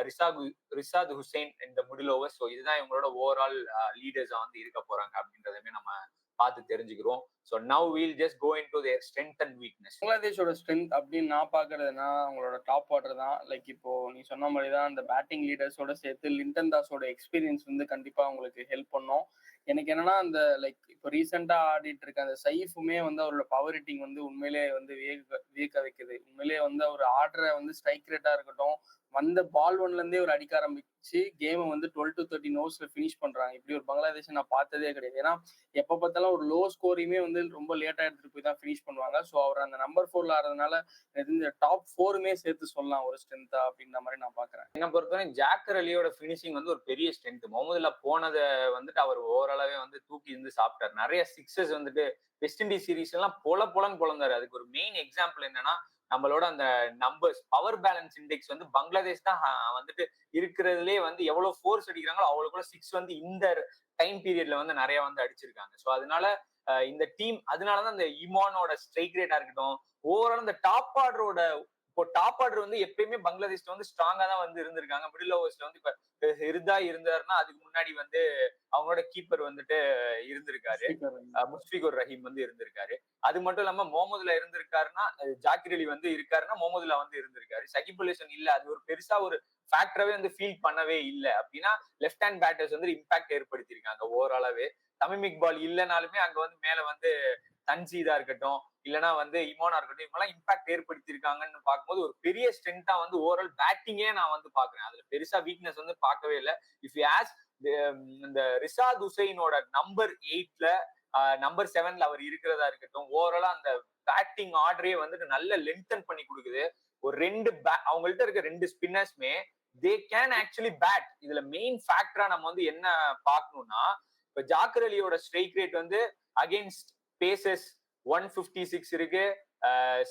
ரிஷாத் ஹுசைன் இந்த மிடில் ஓவர். ஸோ இதுதான் இவங்களோட ஓவரால் லீடர்ஸா வந்து இருக்க போறாங்க அப்படின்றதுமே நம்ம பார்த்து தெரிஞ்சுக்கிறோம். So now we'll just go into their strength and weakness. பங்களாதேஷோட ஸ்ட்ரென்த் அப்படின்னு நான் பாக்குறதுனா அவங்களோட டாப் ஆர்டர் தான். லைக் இப்போ நீ சொன்ன மாதிரி தான் அந்த பேட்டிங் லீடர்ஸோட சேர்த்து லிண்டன் தாஸோட எக்ஸ்பீரியன்ஸ் வந்து கண்டிப்பா அவங்களுக்கு ஹெல்ப் பண்ணும். எனக்கு என்னன்னா அந்த லைக் இப்போ ரீசெண்டா ஆடிட்டு இருக்க அந்த சைஃபுமே வந்து அவரோட பவர் ஹிட்டிங் வந்து உண்மையிலேயே வந்து வியக்க வைக்குது. உண்மையிலேயே வந்து அவர் ஆடுற வந்து ஸ்ட்ரைக் ரேட்டா இருக்கட்டும், வந்த பால் ஒன்ல இருந்தே ஒரு அடிக்க ஆரம்பிச்சு கேமை வந்து 12 to 13 ஓவர்ஸ்ல ஃபினிஷ் பண்றாங்க. இப்படி ஒரு பங்களாதேஷ் நான் பார்த்ததே கிடையாது. ஏன்னா எப்ப பார்த்தாலும் ஒரு லோ ஸ்கோரையுமே வந்து ரொம்ப லேட்டா எடுத்துட்டு போய் தான் ஃபினிஷ் பண்ணுவாங்க. ஸோ அவர் அந்த நம்பர் 4ல ஆடுறதுனால இந்த டாப் 4மே சேர்த்து சொல்லலாம் ஒரு ஸ்ட்ரென்த்தா அப்படின்ற மாதிரி நான் பாக்குறேன். என்ன பொறுத்தவரை ஜாக்கர் அலியோட பினிஷிங் வந்து ஒரு பெரிய ஸ்ட்ரென்த். முகமதுல போனதை வந்துட்டு அவர் ஓவராலாவே வந்து தூக்கி இருந்து சாப்பிட்டாரு. நிறைய சிக்ஸஸ் வந்துட்டு வெஸ்ட் இண்டீஸ் சீரீஸ் எல்லாம் பொலன்னு பொழந்தாரு. அதுக்கு ஒரு மெயின் எக்ஸாம்பிள் என்னன்னா நம்மளோட அந்த நம்பர்ஸ் பவர் பேலன்ஸ் இண்டெக்ஸ் வந்து பங்களாதேஷ் தான் வந்துட்டு இருக்கிறதுலே வந்து எவ்வளவு ஃபோர்ஸ் அடிக்கிறாங்களோ அவ்வளவு சிக்ஸ் வந்து இந்த டைம் பீரியட்ல வந்து நிறைய வந்து அடிச்சிருக்காங்க. ஸோ அதனால இந்த டீம், அதனாலதான் இந்த இமானோட ஸ்ட்ரைக் ரேட்டா இருக்கட்டும், ஓவரால் இந்த டாப் ஆர்டரோட, இப்போ டாப் ஆர்டர் வந்து எப்பயுமே பங்களாதேஷ்ல வந்து ஸ்ட்ராங்கா தான் வந்து இருந்திருக்காங்க. மிடில் ஓவர்ஸ்ல வந்து இப்ப இருந்தாருன்னா அதுக்கு முன்னாடி வந்து அவங்களோட கீப்பர் வந்துட்டு இருந்திருக்காரு, முஷ்ஃபிகுர் ரஹீம் வந்து இருந்திருக்காரு. அது மட்டும் இல்லாம முகமதுல இருந்திருக்காருன்னா, ஜாக்கிர் அலி வந்து இருக்காருன்னா முகமதுல வந்து இருந்திருக்காரு. சகிப் அல் ஹசன் இல்ல, அது ஒரு பெருசா ஒரு ஃபேக்டராவே வந்து ஃபீல் பண்ணவே இல்லை. அப்படின்னா லெஃப்ட் ஹேண்ட் பேட்டர்ஸ் வந்து இம்பாக்ட் ஏற்படுத்தியிருக்காங்க ஓவராலாவே. தமீம் இக்பால் இல்லைனாலுமே அங்க வந்து மேல வந்து தன்சீதா இருக்கட்டும், இல்லைன்னா வந்து இமானா இருக்கட்டும், இவங்கெல்லாம் இம்பாக்ட் ஏற்படுத்தியிருக்காங்கன்னு பார்க்கும்போது ஒரு பெரிய ஸ்ட்ரென்த்தா வந்து ஓவரால் பேட்டிங்கே நான் வந்து பாக்குறேன். அதுல பெருசா வீக்னஸ் வந்து பார்க்கவே இல்லை. இஃப் யூ ஆஸ்க் இந்த ரிஷாத் ஹுசைனோட நம்பர் 8ல நம்பர் 7ல அவர் இருக்கிறதா இருக்கட்டும், ஓவராலா அந்த பேட்டிங் ஆர்டரே வந்துட்டு நல்ல லென்தன் பண்ணி கொடுக்குது. ஒரு அவங்கள்ட்ட இருக்க 2 ஸ்பின்னர்ஸ்மே தே கேன் ஆக்சுவலி பேட். இதுல மெயின் ஃபேக்டரா நம்ம வந்து என்ன பார்க்கணும்னா, இப்ப ஜாக்கர் அலியோட ஸ்ட்ரைக் ரேட் வந்து அகேன்ஸ்ட் பேசஸ் 156 இருக்கு.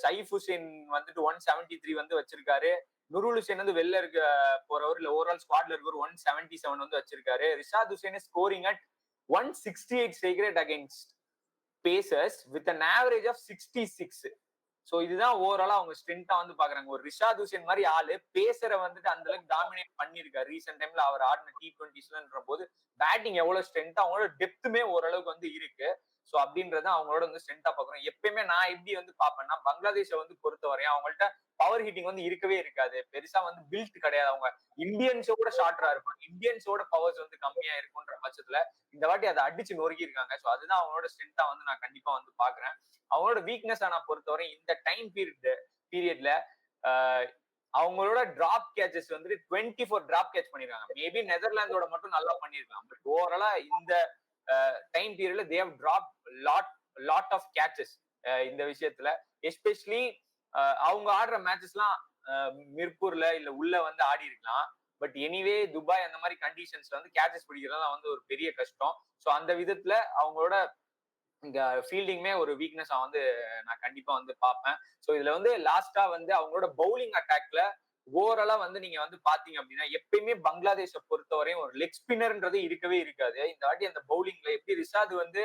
சைஃப் ஹுசைன் வந்துட்டு 173 வந்து வச்சிருக்காரு. நுருல் ஹுசைன் வந்து வெளில இருக்க போறவர், இல்ல ஓவரால் ஸ்குவாட்ல இருக்கிற 177 வந்து வச்சிருக்காரு. Rishad Hossain scoring at 168 strike rate against pacers with an average of 66. So இதுதான் ஓவராலா அவங்க ஸ்ட்ரென்த்தா வந்து பாக்குறாங்க. ஒரு ரிஷாத் ஹுசைன் மாதிரி ஆளு பேசரை வந்துட்டு அந்த அளவுக்கு டாமினேட் பண்ணிருக்காரு. ரீசெண்ட் டைம்ல அவர் ஆடின T20sன்ற போது பேட்டிங் எவ்வளவு ஸ்ட்ரென்த்தா, அவங்களோட டெப்த்துமே ஓரளவுக்கு வந்து இருக்கு. சோ அப்படின்றத அவங்களோட வந்து ஸ்ட்ரென்த்தா பாக்குறோம். எப்பயுமே நான் எப்படி வந்து பாப்பேன்னா, பங்களாதேஷை வந்து பொறுத்தவரையும் அவங்கள்ட்ட பவர் ஹிட்டிங் வந்து இருக்கவே இருக்காது. பெருசா வந்து பில்ட் கிடையாது. அவங்க இந்தியன்ஸோட ஷார்ட்டரா இருப்பாங்க, இந்தியன்ஸோட பவர்ஸ் வந்து கம்மியா இருக்குன்ற பட்சத்துல இந்த வாட்டி அதை அடிச்சு நொறுக்கி இருக்காங்க. சோ அதுதான் அவங்களோட ஸ்ட்ரென்த்தா வந்து நான் கண்டிப்பா வந்து பாக்குறேன். அவங்களோட வீக்னஸ் நான் பொறுத்தவரை இந்த டைம் பீரியட்ல அவங்களோட டிராப் கேச்சஸ் வந்து 24 டிராப் கேட்ச் பண்ணிருக்காங்க. மேபி நெதர்லாந்தோட மட்டும் நல்லா பண்ணிருக்கலாம். பட் ஓவராலா இந்த டைம் பீரியட்ல they have drop lot of catches. இந்த விஷயத்துல எஸ்பெஷலி அவங்க ஆடுற மேட்சஸ்லாம் மிர்பூர்ல இல்ல உள்ள வந்து ஆடி இருக்கலாம். பட் எனிவே துபாய் அந்த மாதிரி கண்டிஷன்ஸ்ல வந்து கேச்சஸ் பிடிக்கிறதுலாம் வந்து ஒரு பெரிய கஷ்டம். ஸோ அந்த விதத்துல அவங்களோட இங்க ஃபீல்டிங்குமே ஒரு வீக்னஸ் வந்து நான் கண்டிப்பா வந்து பார்ப்பேன். ஸோ இதுல வந்து லாஸ்டா வந்து அவங்களோட பவுலிங் அட்டாக்ல ஓவராலா வந்து நீங்க வந்து பாத்தீங்க அப்படின்னா, எப்பயுமே பங்களாதேஷை பொறுத்தவரையும் ஒரு லெக் ஸ்பின்னர்ன்றது இருக்கவே இருக்காது. இந்த வாட்டி அந்த பவுலிங்ல எப்படி ரிஷாத் வந்து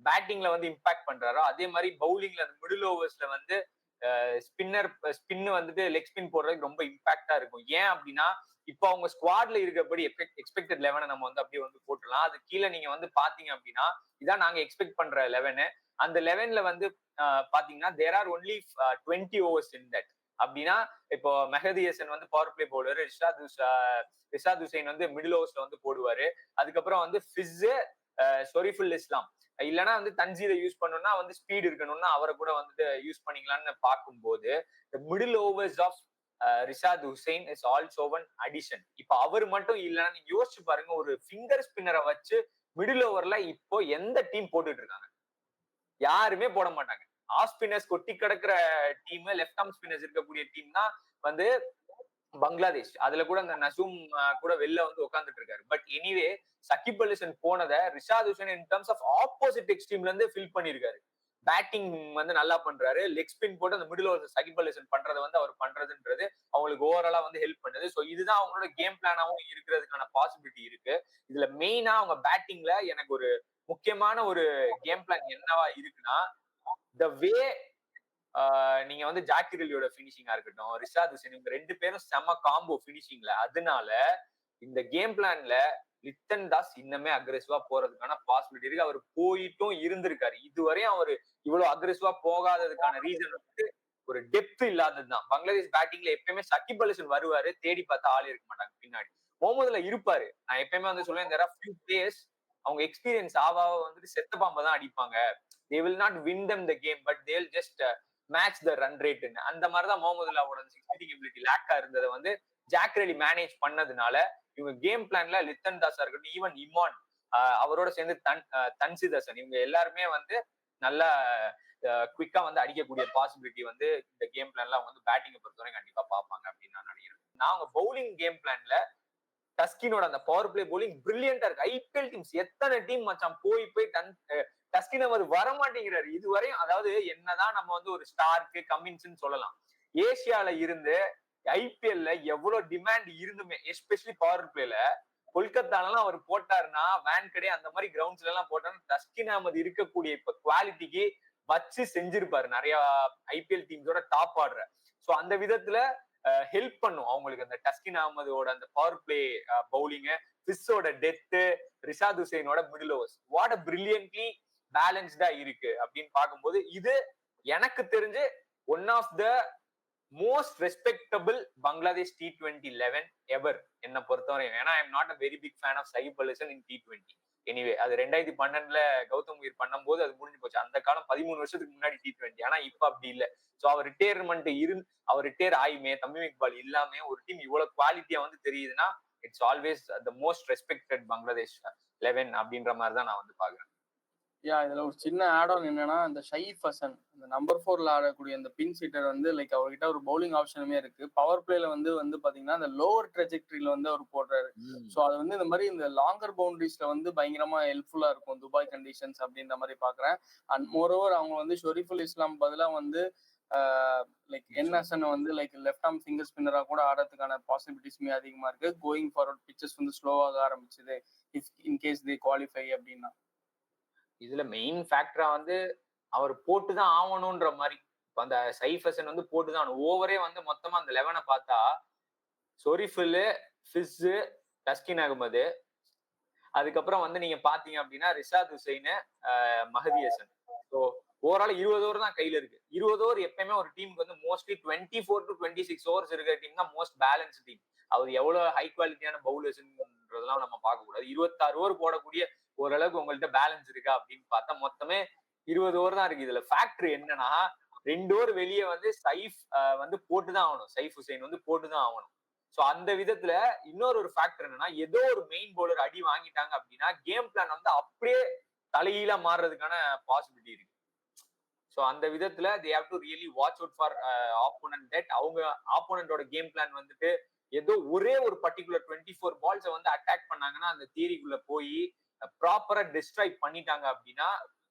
பேட்டிங்ல வந்து இம்பாக்ட் பண்றாரோ, அதே மாதிரி பவுலிங்ல அந்த மிடில் ஓவர்ஸ்ல வந்து ஸ்பின் வந்துட்டு லெக் ஸ்பின் போடுறதுக்கு ரொம்ப இம்பாக்டா இருக்கும். ஏன் அப்படின்னா, இப்போ அவங்க ஸ்குவாட்ல இருக்கிறபடி எக்ஸ்பெக்டட் 11 நம்ம வந்து அப்படியே வந்து போட்டுடலாம். அது கீழே நீங்க வந்து பாத்தீங்க அப்படின்னா, இதான் நாங்க எக்ஸ்பெக்ட் பண்ற 11. அந்த 11ல வந்து பாத்தீங்கன்னா there are only 20 overs in that. அப்படின்னா இப்போ மெஹதி ஹசன் வந்து பவர் பிளே போடுவாரு, ரிஷாத் ஹுசைன் வந்து மிடில் ஓவர்ஸ்ல வந்து போடுவாரு. அதுக்கப்புறம் வந்து ஃபிஸ் ஷொரிஃபுல் இஸ்லாம், இல்லைன்னா வந்து தன்சீரை யூஸ் பண்ணணும்னா வந்து ஸ்பீட் இருக்கணும்னா அவரை கூட வந்துட்டு யூஸ் பண்ணிக்கலாம்னு பார்க்கும்போது middle overs of Rishad Hossain is also one addition. இப்ப அவர் மட்டும் இல்லைன்னா நீங்க யோசிச்சு பாருங்க, ஒரு ஃபிங்கர் ஸ்பின்னரை வச்சு மிடில் ஓவர்ல இப்போ எந்த டீம் போட்டுட்டு இருக்காங்க? யாருமே போட மாட்டாங்க. ஆஃப் ஸ்பின்னர்ஸ் கொட்டி கிடக்குற டீம், லெஃப்ட் ஆர்ம் ஸ்பின்னர்ஸ் இருக்கக்கூடிய டீம் தான் வந்து பங்களாதேஷ். அதுல கூட அந்த நசூம் கூட வெளில வந்து உட்காந்துட்டு இருக்காரு. பட் எனிவே சகிப் அல் ஹசன் போனதை Rishad Hossain in terms of opposite எக்ஸ்ட்ரீம்ல இருந்து ஃபில் பண்ணிருக்காரு. பேட்டிங் வந்து நல்லா பண்றாரு, லெக் ஸ்பின் போட்டு அந்த மிடில் ஓவர் சகிப் அல் ஹசன் பண்றதை வந்து அவர் பண்றதுன்றது அவங்களுக்கு ஓவராலா வந்து ஹெல்ப் பண்ணுது. ஸோ இதுதான் அவங்களோட கேம் பிளானாவும் இருக்கிறதுக்கான பாசிபிலிட்டி இருக்கு. இதுல மெயினா அவங்க பேட்டிங்ல எனக்கு ஒரு முக்கியமான ஒரு கேம் பிளான் என்னவா இருக்குன்னா, த வே நீங்க வந்து ஜாக்கிர் அலியோட பினிஷிங்கா இருக்கட்டும், ரிஷாத் ஹுசைன், இவங்க 2 பேரும் செம காம்போ பினிஷிங்ல. அதனால இந்த கேம் பிளான்ல லிட்டன் தாஸ் இன்னமே அக்ரெசிவா போறதுக்கான பாசிபிலிட்டி இருக்கு. அவர் போயிட்டும் இருந்திருக்காரு. இதுவரையும் அவர் இவ்வளவு அக்ரெசிவா போகாததுக்கான ரீசன் வந்து ஒரு டெப்த் இல்லாததுதான். பங்களாதேஷ் பேட்டிங்ல எப்பயுமே சகிப் அல் ஹசன் வருவாரு, தேடி பார்த்தா ஆள் இருக்க மாட்டாங்க பின்னாடி. முகமதுல இருப்பாரு. நான் எப்பயுமே வந்து சொல்லுவேன், there are few players அவங்க எக்ஸ்பீரியன்ஸ் ஆவா வந்துட்டு செத்த பாம்பை தான் அடிப்பாங்க. they will not win them the game but they'll just match the run rate. அந்த மாதிரிதான் முகமதுல்லாவோட சிக்ஸ்டிங் எபிலிட்டி லேக்கா இருந்ததை வந்து ஜாக்கிர் அலி மேனேஜ் பண்ணதுனால இவங்க கேம் பிளான்ல லிட்டன் தாஸா இருக்கட்டும், ஈவன் இமான், அவரோட சேர்ந்து தன்சித் ஹசன், இவங்க எல்லாருமே வந்து நல்லா குவிக்கா வந்து அடிக்கக்கூடிய பாசிபிலிட்டி வந்து இந்த கேம் பிளான்ல அவங்க வந்து பேட்டிங்கை பொறுத்தவரை கண்டிப்பா பார்ப்பாங்க அப்படின்னு நான் நினைக்கிறேன். நாங்க பவுலிங் கேம் பிளான்ல டஸ்கினோட அந்த பவர் பிளே பவுலிங் பிரில்லியண்டா இருக்கு. ஐபிஎல் டீம்ஸ் எத்தனை டீம் மச்சான் போய் டஸ்கின் அவர் வர மாட்டேங்கிறாரு இதுவரையும். அதாவது என்னதான் நம்ம வந்து ஒரு ஸ்டார்க்கு கமின்ஸ் சொல்லலாம், ஏசியால இருந்து ஐபிஎல்ல எவ்வளவு டிமாண்ட் இருந்துமே, எஸ்பெஷலி பவர் பிளேல கொல்கத்தாலாம் அவர் போட்டாருன்னா, வேன்கடே அந்த மாதிரி கிரவுண்ட்ஸ்ல எல்லாம் போட்டாருன்னா டஸ்கின் அஹமத் இருக்கக்கூடிய இப்ப குவாலிட்டிக்கு வச்சு செஞ்சிருப்பாரு நிறைய ஐபிஎல் டீம்ஸோட டாப் ஆடுற. சோ அந்த விதத்துல ஹெல்ப் பண்ணும் அவங்களுக்கு அந்த டஸ்கின் அஹமதோட அந்த பவர் பிளே பவுலிங், ஃபிஸ்ஸோட டெத்து, ரிஷாத் ஹுசைனோட middle overs what a brilliantly பேலன்ஸ்டா இருக்கு அப்படின்னு பார்க்கும்போது இது எனக்கு தெரிஞ்சு one of the most respectable Bangladesh T20 11 ever என்னை பொறுத்தவரை. ஏன்னா I am not a very big fan of Shakib Al Hasan in T20. Anyway அது 2012 கௌதம் கம்பீர் பண்ணும்போது அது முடிஞ்சு போச்சு. அந்த காலம் 13 வருஷத்துக்கு முன்னாடி T20. ஆனா இப்ப அப்படி இல்லை. ஸோ அவர் ரிட்டையர்மெண்ட் அவர் ரிட்டையர் ஆயுமே தமீம் இக்பால் இல்லாம ஒரு டீம் இவ்வளவு குவாலிட்டியா வந்து தெரியுதுன்னா it's always the most respected Bangladesh 11 அப்படின்ற மாதிரி தான் நான் வந்து பாக்குறேன். இதுல ஒரு சின்ன ஆட் ஆன் என்னன்னா, இந்த ஷயீப் ஹசன் அந்த நம்பர் 4ல ஆடக்கூடிய அந்த பின் சீட்டர் வந்து லைக் அவர்கிட்ட ஒரு பவுலிங் ஆப்ஷனுமே இருக்கு. பவர் பிளேல வந்து பாத்தீங்கன்னா அந்த லோவர் ட்ரெஜெக்டரியில வந்து அவர் போடுறாரு. ஸோ அது வந்து இந்த மாதிரி இந்த லாங்கர் பவுண்டரிஸ்ல வந்து பயங்கரமா ஹெல்ப்ஃபுல்லா இருக்கும் துபாய் கண்டிஷன்ஸ் அப்படின்ற மாதிரி பாக்குறேன். அண்ட் மோரோவர் அவங்க வந்து ஷொரிஃபுல் இஸ்லாம் பதிலா வந்து லைக் என் ஹசன் வந்து லைக் லெஃப்ட் ஆர்ம் ஃபிங்கர் ஸ்பின்னரா கூட ஆடுறதுக்கான பாசிபிலிட்டிஸ்மே அதிகமா இருக்கு. கோயிங் ஃபார்வர்ட் பிச்சஸ் வந்து ஸ்லோவாக ஆரம்பிச்சது இஃப் இன்கேஸ் தே குவாலிஃபை அப்படின்னா. இதுல மெயின் ஃபேக்டரா வந்து அவர் போட்டுதான் ஆகணும்ன்ற மாதிரி. அந்த சைஃப் ஹசன் வந்து போட்டுதான் ஓவரே வந்து மொத்தமா அந்த 11 பார்த்தா சொரிஃபுல், ஃபிஸ், டஸ்கின் அகமது, அதுக்கப்புறம் வந்து நீங்க பாத்தீங்க அப்படின்னா Rishad Hossain, Mahedi Hasan. So overall 20 over தான் கையில இருக்கு. 20 ஓவர் எப்பயுமே ஒரு டீமுக்கு வந்து மோஸ்ட்லி 24 to 26 ஓவர்ஸ் இருக்கிற டீம் தான் மோஸ்ட் பேலன்ஸ் டீம். அவர் எவ்வளவு ஹை குவாலிட்டியான பவுலர்ஸ்ன்றதெல்லாம் நம்ம பார்க்க கூடாது. 26 ஓவர் போடக்கூடிய ஓரளவுக்கு உங்கள்கிட்ட பேலன்ஸ் இருக்கா அப்படின்னு பார்த்தா மொத்தமே 20 ஓவர் தான் இருக்கு. இதுல ஃபேக்டர் என்னன்னா 2 ஓவர் வெளியே வந்து சைஃப் வந்து போட்டுதான் ஆகணும், சைஃப் ஹுசைன் வந்து போட்டுதான் ஆகணும். சோ அந்த விதத்துல இன்னொரு ஃபேக்டர் என்னன்னா, ஏதோ ஒரு மெயின் பவுலர் அடி வாங்கிட்டாங்க அப்படின்னா கேம் பிளான் வந்து அப்படியே தலையில மாறுறதுக்கான பாசிபிலிட்டி இருக்கு. சோ அந்த விதத்துல they have to really watch out for opponent that அவங்க ஆப்போனண்டோட கேம் பிளான் வந்துட்டு ஏதோ ஒரே ஒரு பர்டிகுலர் 24 பால்ஸை வந்து அட்டாக் பண்ணாங்கன்னா அந்த தியரிக்குள்ள போய் ப்ராப்பரா டிஸ்ட்ராய் பண்ணிட்டாங்க அப்படின்னா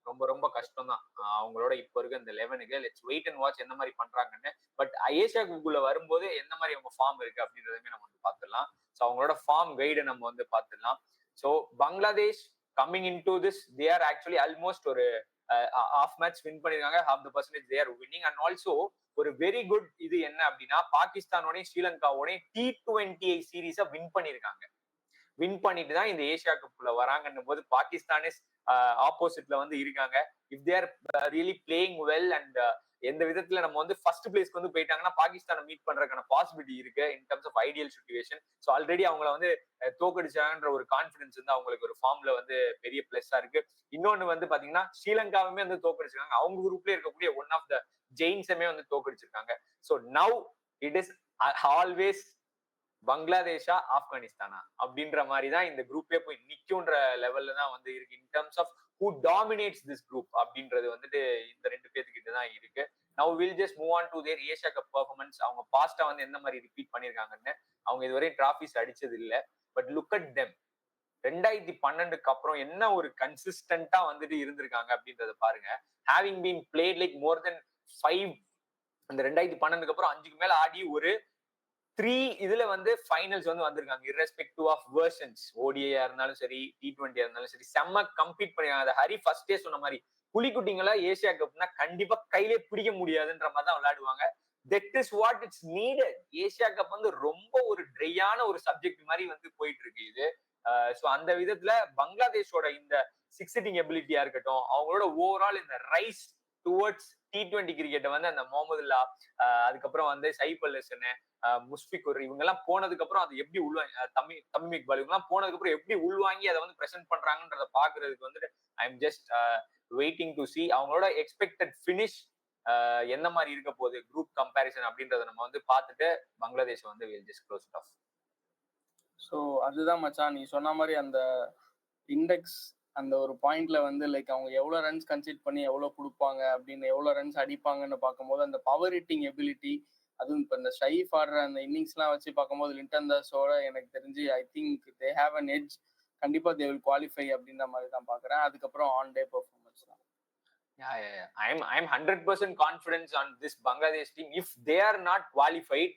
ரொம்ப ரொம்ப கஷ்டம் தான் அவங்களோட இப்ப இருக்க இந்த 11க்கு. லெட்ஸ் வெயிட் அண்ட் வாட்ச் என்ன மாதிரி பண்றாங்கன்னு. பட் ஏசியா குள்ள வரும்போது என்ன மாதிரி அவங்க ஃபார்ம் இருக்கு அப்படின்றதுமே நம்ம வந்து பாத்துடலாம். ஸோ அவங்களோட ஃபார்ம் கைடை நம்ம வந்து பாத்துடலாம். So Bangladesh coming in to this they are actually almost ஒரு ஹாஃப் மேட்ச் வின் பண்ணிருக்காங்க. half the percentage they are winning. And also ஒரு வெரி குட் இது என்ன அப்படின்னா பாகிஸ்தானோடையும் ஸ்ரீலங்காவோடையும் T20 சீரீஸை வின் பண்ணிருக்காங்க. வின் பண்ணிட்டு தான் இந்த ஏசியா கப்ல வராங்கன்னும் போது பாகிஸ்தானே ஆப்போசிட்ல வந்து இருக்காங்க. If they are really playing well and எந்த விதத்துல நம்ம வந்து ஃபர்ஸ்ட் பிளேஸ்க்கு வந்து போயிட்டாங்கன்னா பாகிஸ்தானை மீட் பண்றதுக்கான பாசிபிலிட்டி இருக்கு in terms of ideal situation. So already அவங்கள வந்து தோக்கடிச்சாங்கன்ற ஒரு கான்பிடன்ஸ் வந்து அவங்களுக்கு ஒரு ஃபார்ம்ல வந்து பெரிய பிளஸ்ஸா இருக்கு. இன்னொன்னு வந்து பாத்தீங்கன்னா ஸ்ரீலங்காவுமே வந்து தோக்கடிச்சிருக்காங்க. அவங்க குரூப்ல இருக்கக்கூடிய ஒன் ஆஃப் த ஜெயின்ஸுமே வந்து தோக்கடிச்சிருக்காங்க. So now it is always பங்களாதேஷா ஆப்கானிஸ்தானா அப்படின்ற மாதிரி தான் இந்த குரூப்பே போய் நிக்கும்ன்ற லெவல்ல தான் வந்து இருக்கு in terms of who dominates this group அப்படின்றது வந்துட்டு இந்த ரெண்டு பேர்த்துக்கிட்ட தான் இருக்கு. Now will just move on to their Asia cup performance. அவங்க பாஸ்டா வந்து எந்த மாதிரி ரிப்பீட் பண்ணிருக்காங்கன்னு. அவங்க இதுவரை டிராஃபிஸ் அடிச்சது இல்லை. But look at them. 2012க்கு அப்புறம் என்ன ஒரு கன்சிஸ்டன்டா வந்துட்டு இருந்திருக்காங்க அப்படின்றத பாருங்க. Having been played like more than 5 அந்த 2012க்கு அப்புறம் 5க்கு மேல ஆடி ஒரு 3 இதுல வந்து ஃபைனல்ஸ் வந்து வந்திருக்காங்க. இரஸ்பெக்டிவ் ஆஃப் வெர்ஷன்ஸ், ஓடிஐயா இருந்தாலும் சரி, T20 இருந்தாலும் சரி, செம்ம கம்பீட் பண்ணிருக்காங்க. அதை ஹரி ஃபர்ஸ்டே சொன்ன மாதிரி புலிக்குட்டிங்களா ஏசியா கப்னா கண்டிப்பா கையிலே பிடிக்க முடியாதுன்ற மாதிரி தான் விளையாடுவாங்க. That is what it's needed. Asia cup வந்து ரொம்ப ஒரு ட்ரையான ஒரு சப்ஜெக்ட் மாதிரி வந்து போயிட்டு இருக்கு இது. ஸோ அந்த விதத்துல பங்களாதேஷோட இந்த சிக்ஸிட்டிங் எபிலிட்டியா இருக்கட்டும், அவங்களோட ஓவரால் இந்த ரைஸ் டுவர்ட்ஸ் T20 கிரிக்கெட்டை வந்து அந்த முகமதுல்லா, அதுக்கப்புறம் வந்து சைஃப் அல் ஹசன், முஷ்பிகுர் இவங்க எல்லாம் போனதுக்கு அப்புறம் அதை எப்படி உள்வாங்கி, தமிம் இக்பால் இவங்க எல்லாம் போனதுக்கு அப்புறம் எப்படி உள்வாங்கி அதை வந்து பிரசென்ட் பண்றாங்கன்றத பாக்குறதுக்கு வந்துட்டு I am just waiting to C. அவங்களோட எக்ஸ்பெக்டட் பினிஷ் என்ன மாதிரி இருக்க போகுது குரூப் கம்பேரிசன் அப்படின்றத நம்ம வந்து பார்த்துட்டு பங்களாதேஷ் வந்து will just close it of. So அதுதான் மச்சான், நீ சொன்ன மாதிரி அந்த இண்டெக்ஸ் அந்த ஒரு பாயிண்ட்ல வந்து லைக் அவங்க எவ்வளவு ரன்ஸ் கன்சிட் பண்ணி எவ்வளவு கொடுப்பாங்க அப்படின்னு, எவ்வளவு ரன்ஸ் அடிப்பாங்கன்னு பார்க்கும்போது அந்த பவர் ஹிட்டிங் எபிலிட்டி, அதுவும் இப்போ இந்த ஷைஃப் ஆடுற அந்த இன்னிங்ஸ்லாம் வச்சு பார்க்கும்போது லிண்டன் தாஸோட எனக்கு தெரிஞ்சு ஐ think they have an edge. கண்டிப்பா தே வில் குவாலிஃபை அப்படின்ற மாதிரி தான் பாக்குறேன். அதுக்கப்புறம் ஆன் டே பெர்ஃபார்மன்ஸ் தான். I'm 100% confident on this Bangladesh team. If they are not qualified,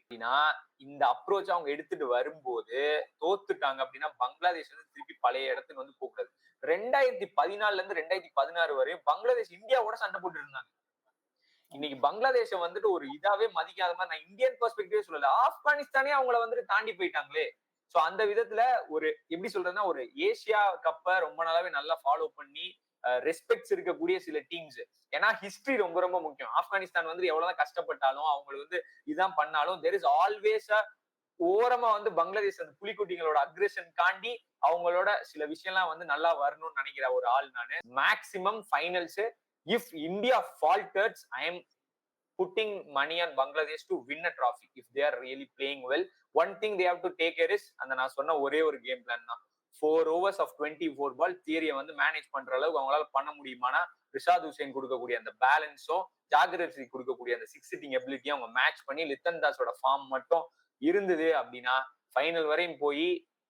இந்த அப்ரோச் அவங்க எடுத்துட்டு வரும்போது தோத்துட்டாங்க அப்படின்னா பங்களாதேஷ் வந்து திருப்பி பழைய இடத்துக்கு வந்து போகிறது. 2014 இருந்து 2016 வரையும் பங்களாதேஷ் இந்தியாவோட சண்டை போட்டு இருந்தாங்க. இன்னைக்கு பங்களாதேஷ வந்துட்டு ஒரு இதாவே மதிக்காத மாதிரி, நான் இந்தியன் பெர்ஸ்பெக்டிவ் சொல்லல, ஆப்கானிஸ்தானே அவங்கள வந்துட்டு தாண்டி போயிட்டாங்களே. சோ அந்த விதத்துல ஒரு எப்படி சொல்றதுன்னா, ஒரு ஏசியா கப்பை ரொம்ப நாளாவே நல்லா ஃபாலோ பண்ணி ரெஸ்பெக்ட்ஸ் இருக்கக்கூடிய சில டீம்ஸ். ஏன்னா ஹிஸ்டரி ரொம்ப ரொம்ப முக்கியம். ஆப்கானிஸ்தான் வந்து எவ்வளவுதான் கஷ்டப்பட்டாலும் அவங்களுக்கு வந்து இதான் பண்ணாலும் தெர் இஸ் ஆல்வேஸ் ஓரமா வந்து பங்களாதேஷ் அந்த புலிக்குட்டிங்களோட அக்ரெஷன் காண்டி அவங்களோட சில விஷயம்லாம் வந்து நல்லா வரணும்னு நினைக்கிற ஒரு ஆள் நானு. Maximum finals if India falters, I am putting money on Bangladesh to win a trophy if they are really playing well. One thing they have to take care is, அந்த நான் சொன்ன ஒரே ஒரு கேம் பிளான் தான், 4 overs of 24 ball தியரியை வந்து manage பண்ற அளவுக்கு அவங்களால பண்ண முடியுமானா, ரிஷாத் ஹுசைன் கொடுக்கக்கூடிய அந்த பேலன்ஸும் ஜாகிரசி கொடுக்கக்கூடிய அந்த சிக்ஸ் சிட்டிங் எபிலிட்டியும் அவங்க மேட்ச் பண்ணி லித்தன் தாஸோட ஃபார்ம் மட்டும் இருந்தது அப்படின்னா ஃபைனல் வரையும் போய்